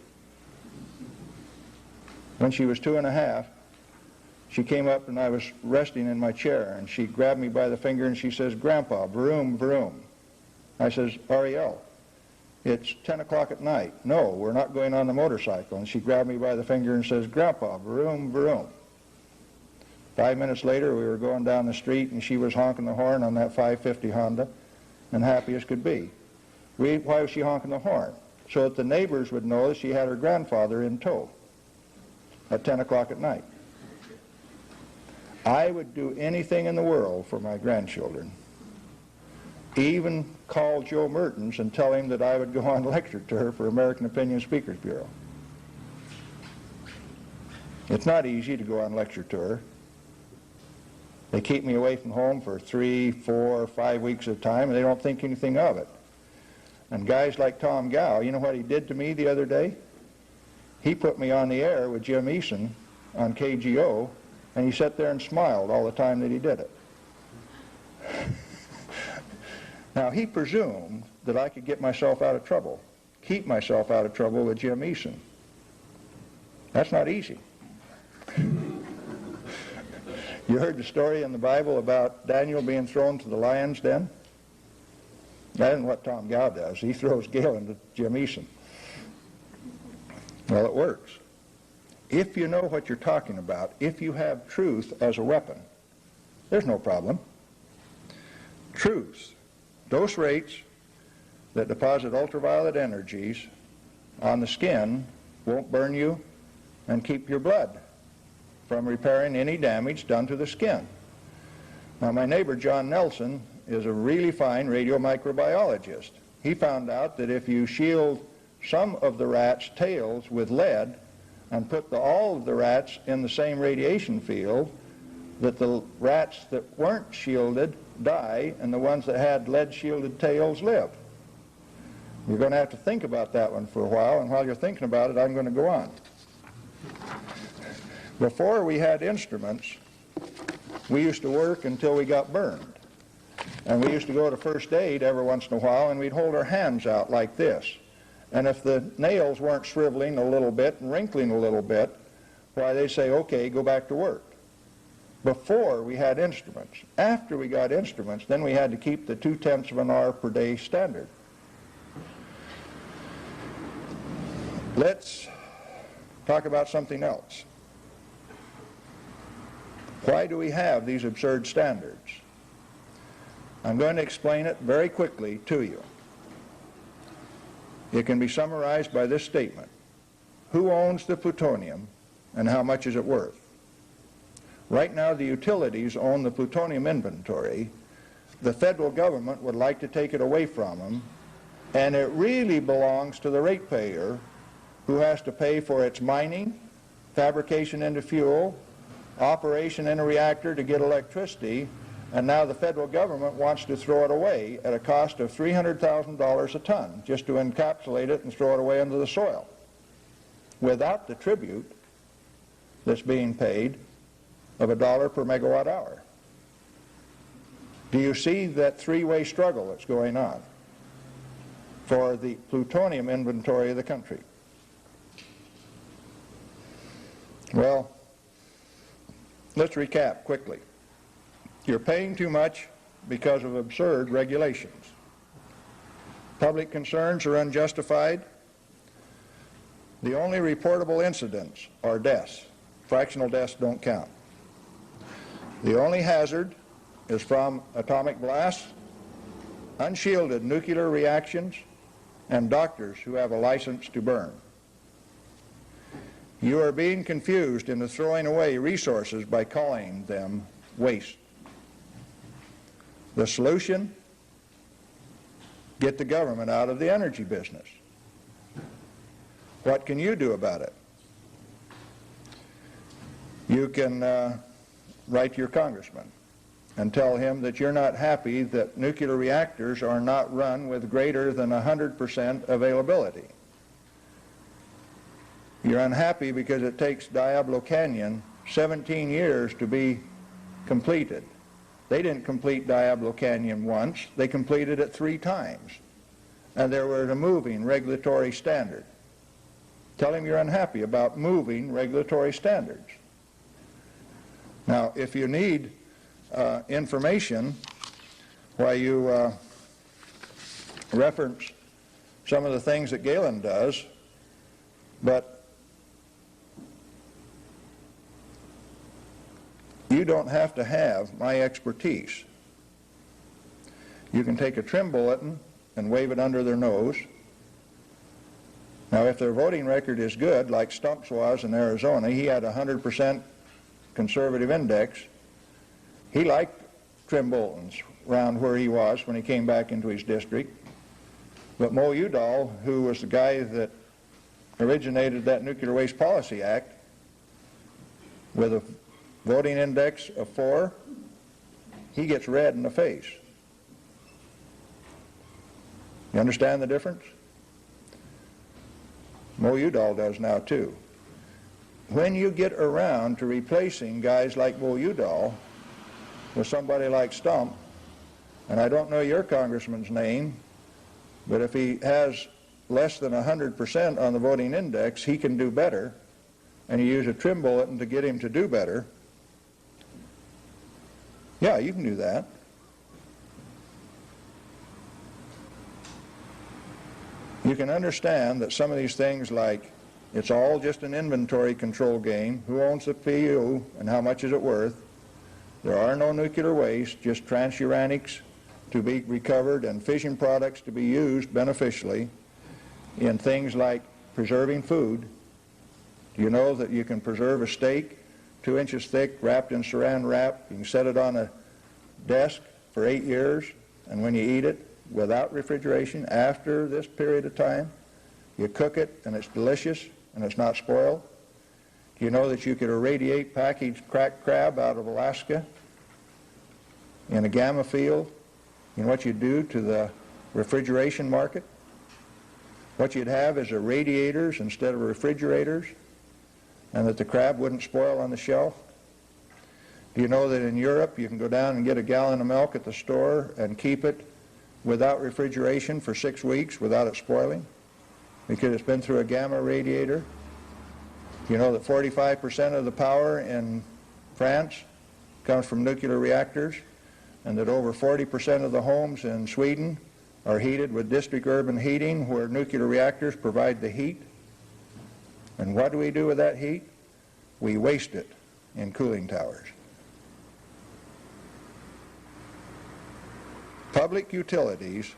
When she was 2.5, she came up and I was resting in my chair and she grabbed me by the finger and she says, Grandpa, vroom, vroom. I says, Ariel, it's 10 o'clock at night. No, we're not going on the motorcycle. And she grabbed me by the finger and says, Grandpa, vroom, vroom. 5 minutes later, we were going down the street and she was honking the horn on that 550 Honda and happy as could be. Why was she honking the horn? So that the neighbors would know that she had her grandfather in tow at 10 o'clock at night. I would do anything in the world for my grandchildren. Even call Joe Mertens and tell him that I would go on lecture to her for American Opinion Speakers Bureau. It's not easy to go on lecture tour. They keep me away from home for 3, 4, 5 weeks at a time, and they don't think anything of it. And guys like Tom Gow, you know what he did to me the other day? He put me on the air with Jim Eason on KGO, and he sat there and smiled all the time that he did it. Now, he presumed that I could get myself out of trouble, keep myself out of trouble with Jim Eason. That's not easy. You heard the story in the Bible about Daniel being thrown to the lion's den? That isn't what Tom Gow does. He throws Galen to Jim Eason. Well, it works. If you know what you're talking about, if you have truth as a weapon, there's no problem. Truth. Dose rates that deposit ultraviolet energies on the skin won't burn you and keep your blood from repairing any damage done to the skin. Now, my neighbor John Nelson is a really fine radiomicrobiologist. He found out that if you shield some of the rats' tails with lead and put all of the rats in the same radiation field, that the rats that weren't shielded die and the ones that had lead-shielded tails live. You're going to have to think about that one for a while, and while you're thinking about it, I'm going to go on. Before we had instruments, we used to work until we got burned. And we used to go to first aid every once in a while, and we'd hold our hands out like this. And if the nails weren't shriveling a little bit and wrinkling a little bit, why, they say, okay, go back to work. Before we had instruments. After we got instruments, then we had to keep the 0.2 of an hour per day standard. Let's talk about something else. Why do we have these absurd standards? I'm going to explain it very quickly to you. It can be summarized by this statement. Who owns the plutonium and how much is it worth? Right now the utilities own the plutonium inventory. The federal government would like to take it away from them, and it really belongs to the ratepayer, who has to pay for its mining, fabrication into fuel, operation in a reactor to get electricity, and now the federal government wants to throw it away at a cost of $300,000 a ton, just to encapsulate it and throw it away into the soil, without the tribute that's being paid of $1 per megawatt hour. Do you see that three-way struggle that's going on for the plutonium inventory of the country? Well, let's recap quickly. You're paying too much because of absurd regulations. Public concerns are unjustified. The only reportable incidents are deaths. Fractional deaths don't count. The only hazard is from atomic blasts, unshielded nuclear reactions, and doctors who have a license to burn. You are being confused into throwing away resources by calling them waste. The solution? Get the government out of the energy business. What can you do about it? You can write to your congressman and tell him that you're not happy that nuclear reactors are not run with greater than 100% availability. You're unhappy because it takes Diablo Canyon 17 years to be completed. They didn't complete Diablo Canyon once, they completed it 3 times. And there was a moving regulatory standard. Tell him you're unhappy about moving regulatory standards. Now, if you need information, why you reference some of the things that Galen does, but you don't have to have my expertise. You can take a trim bulletin and wave it under their nose. Now, if their voting record is good, like Stump's was in Arizona, he had 100% conservative index. He liked trim bulletins around where he was when he came back into his district. But Mo Udall, who was the guy that originated that Nuclear Waste Policy Act, with a voting index of 4, he gets red in the face. You understand the difference? Mo Udall does now too. When you get around to replacing guys like Mo Udall with somebody like Stump, and I don't know your congressman's name, but if he has less than 100% on the voting index, he can do better, and you use a trim bulletin to get him to do better. Yeah, you can do that. You can understand that some of these things, like it's all just an inventory control game, who owns the PU and how much is it worth. There are no nuclear waste, just transuranics to be recovered and fission products to be used beneficially in things like preserving food. Do you know that you can preserve a steak 2 inches thick, wrapped in saran wrap? You can set it on a desk for 8 years, and when you eat it, without refrigeration, after this period of time, you cook it and it's delicious and it's not spoiled. Do you know that you could irradiate packaged cracked crab out of Alaska in a gamma field? You know what you'd do to the refrigeration market? What you'd have is irradiators instead of refrigerators, and that the crab wouldn't spoil on the shelf. Do you know that in Europe you can go down and get a gallon of milk at the store and keep it without refrigeration for 6 weeks without it spoiling because it's been through a gamma radiator? You know that 45% of the power in France comes from nuclear reactors, and that over 40% of the homes in Sweden are heated with district urban heating where nuclear reactors provide the heat. And what do we do with that heat? We waste it in cooling towers. Public utilities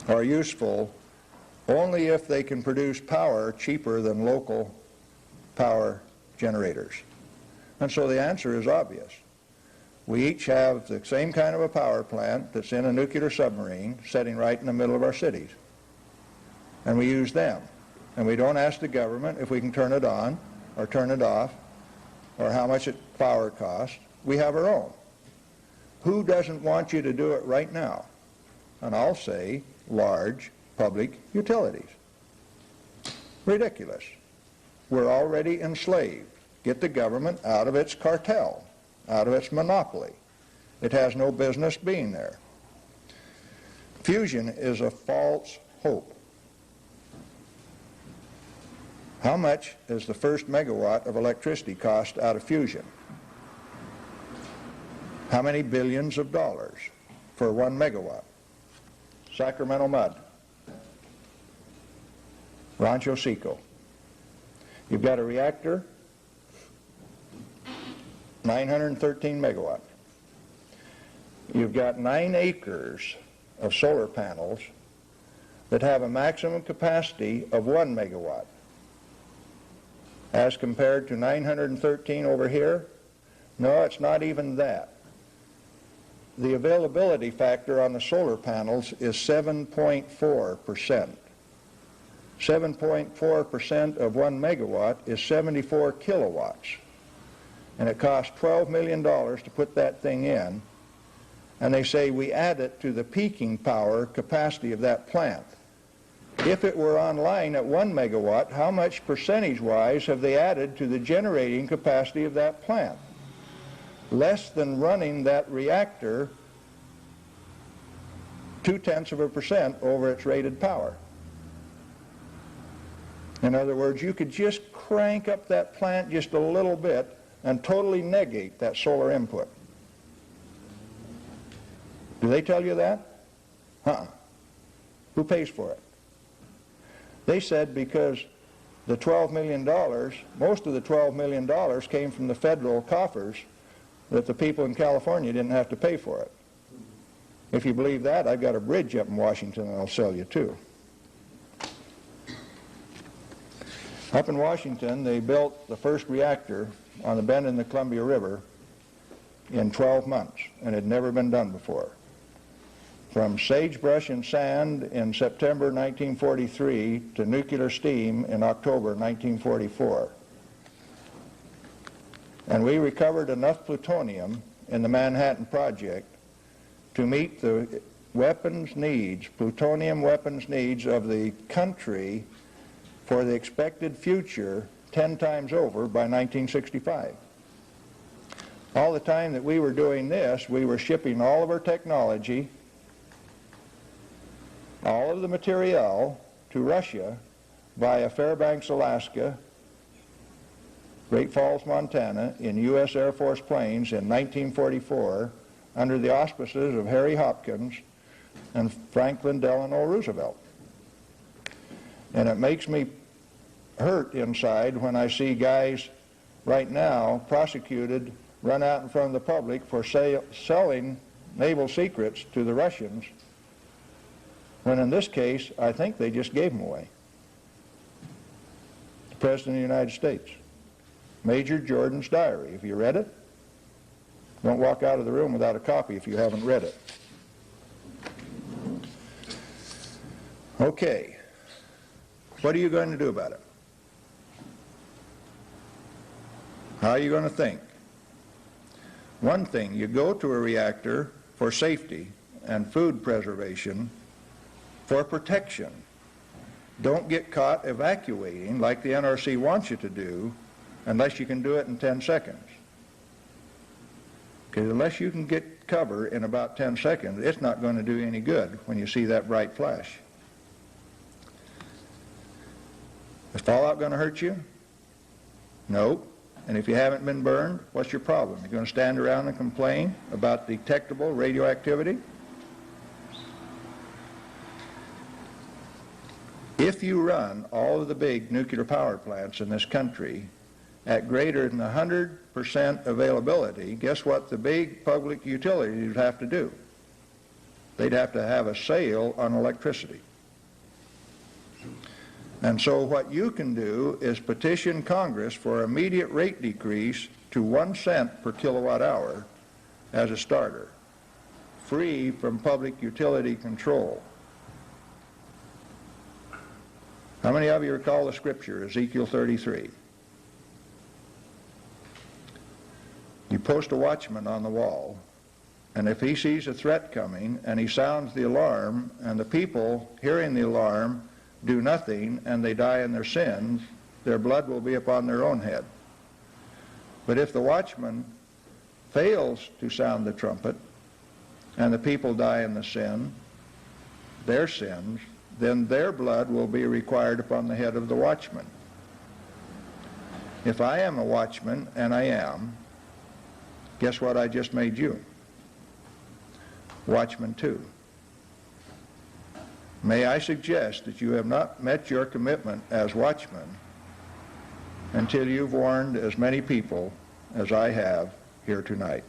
are useful only if they can produce power cheaper than local power generators. And so the answer is obvious. We each have the same kind of a power plant that's in a nuclear submarine sitting right in the middle of our cities. And we use them. And we don't ask the government if we can turn it on or turn it off or how much power costs. We have our own. Who doesn't want you to do it right now? And I'll say large public utilities. Ridiculous. We're already enslaved. Get the government out of its cartel, out of its monopoly. It has no business being there. Fusion is a false hope. How much does the first megawatt of electricity cost out of fusion? How many billions of dollars for 1 megawatt? Sacramento Mud, Rancho Seco. You've got a reactor, 913 megawatt. You've got 9 acres of solar panels that have a maximum capacity of 1 megawatt. As compared to 913 over here, no, it's not even that. The availability factor on the solar panels is 7.4%. 7.4% of 1 megawatt is 74 kilowatts. And it costs $12 million to put that thing in. And they say we add it to the peaking power capacity of that plant. if it were online at 1 megawatt, how much percentage-wise have they added to the generating capacity of that plant? Less than running that reactor 0.2% over its rated power. In other words, you could just crank up that plant just a little bit and totally negate that solar input. Do they tell you that? Who pays for it? They said because the $12 million, most of the $12 million came from the federal coffers, that the people in California didn't have to pay for it. If you believe that, I've got a bridge up in Washington and I'll sell you too. Up in Washington, they built the first reactor on the bend in the Columbia River in 12 months, and it had never been done before. From sagebrush and sand in September 1943 to nuclear steam in October 1944. And we recovered enough plutonium in the Manhattan Project to meet the weapons needs, plutonium weapons needs of the country for the expected future 10 times over by 1965. All the time that we were doing this, we were shipping all of our technology, all of the material to Russia via Fairbanks, Alaska, Great Falls, Montana, in U.S. Air Force planes in 1944 under the auspices of Harry Hopkins and Franklin Delano Roosevelt. And it makes me hurt inside when I see guys right now prosecuted, run out in front of the public for selling naval secrets to the Russians, when in this case, I think they just gave them away. The President of the United States. Major Jordan's diary. Have you read it? Don't walk out of the room without a copy if you haven't read it. Okay. What are you going to do about it? How are you going to think? One thing, you go to a reactor for safety and food preservation, for protection. Don't get caught evacuating like the NRC wants you to do unless you can do it in 10 seconds. Because unless you can get cover in about 10 seconds, it's not going to do any good when you see that bright flash. Is fallout going to hurt you? No. And if you haven't been burned, what's your problem? You're going to stand around and complain about detectable radioactivity? If you run all of the big nuclear power plants in this country at greater than 100% availability, guess what the big public utilities would have to do? They'd have to have a sale on electricity. And so what you can do is petition Congress for immediate rate decrease to 1 cent per kilowatt hour as a starter, free from public utility control. How many of you recall the scripture, Ezekiel 33? You post a watchman on the wall, and if he sees a threat coming and he sounds the alarm, and the people hearing the alarm do nothing and they die in their sins, their blood will be upon their own head. But if the watchman fails to sound the trumpet and the people die in the sin, their sins, then their blood will be required upon the head of the watchman. If I am a watchman, and I am, guess what I just made you? Watchman too. May I suggest that you have not met your commitment as watchmen until you've warned as many people as I have here tonight.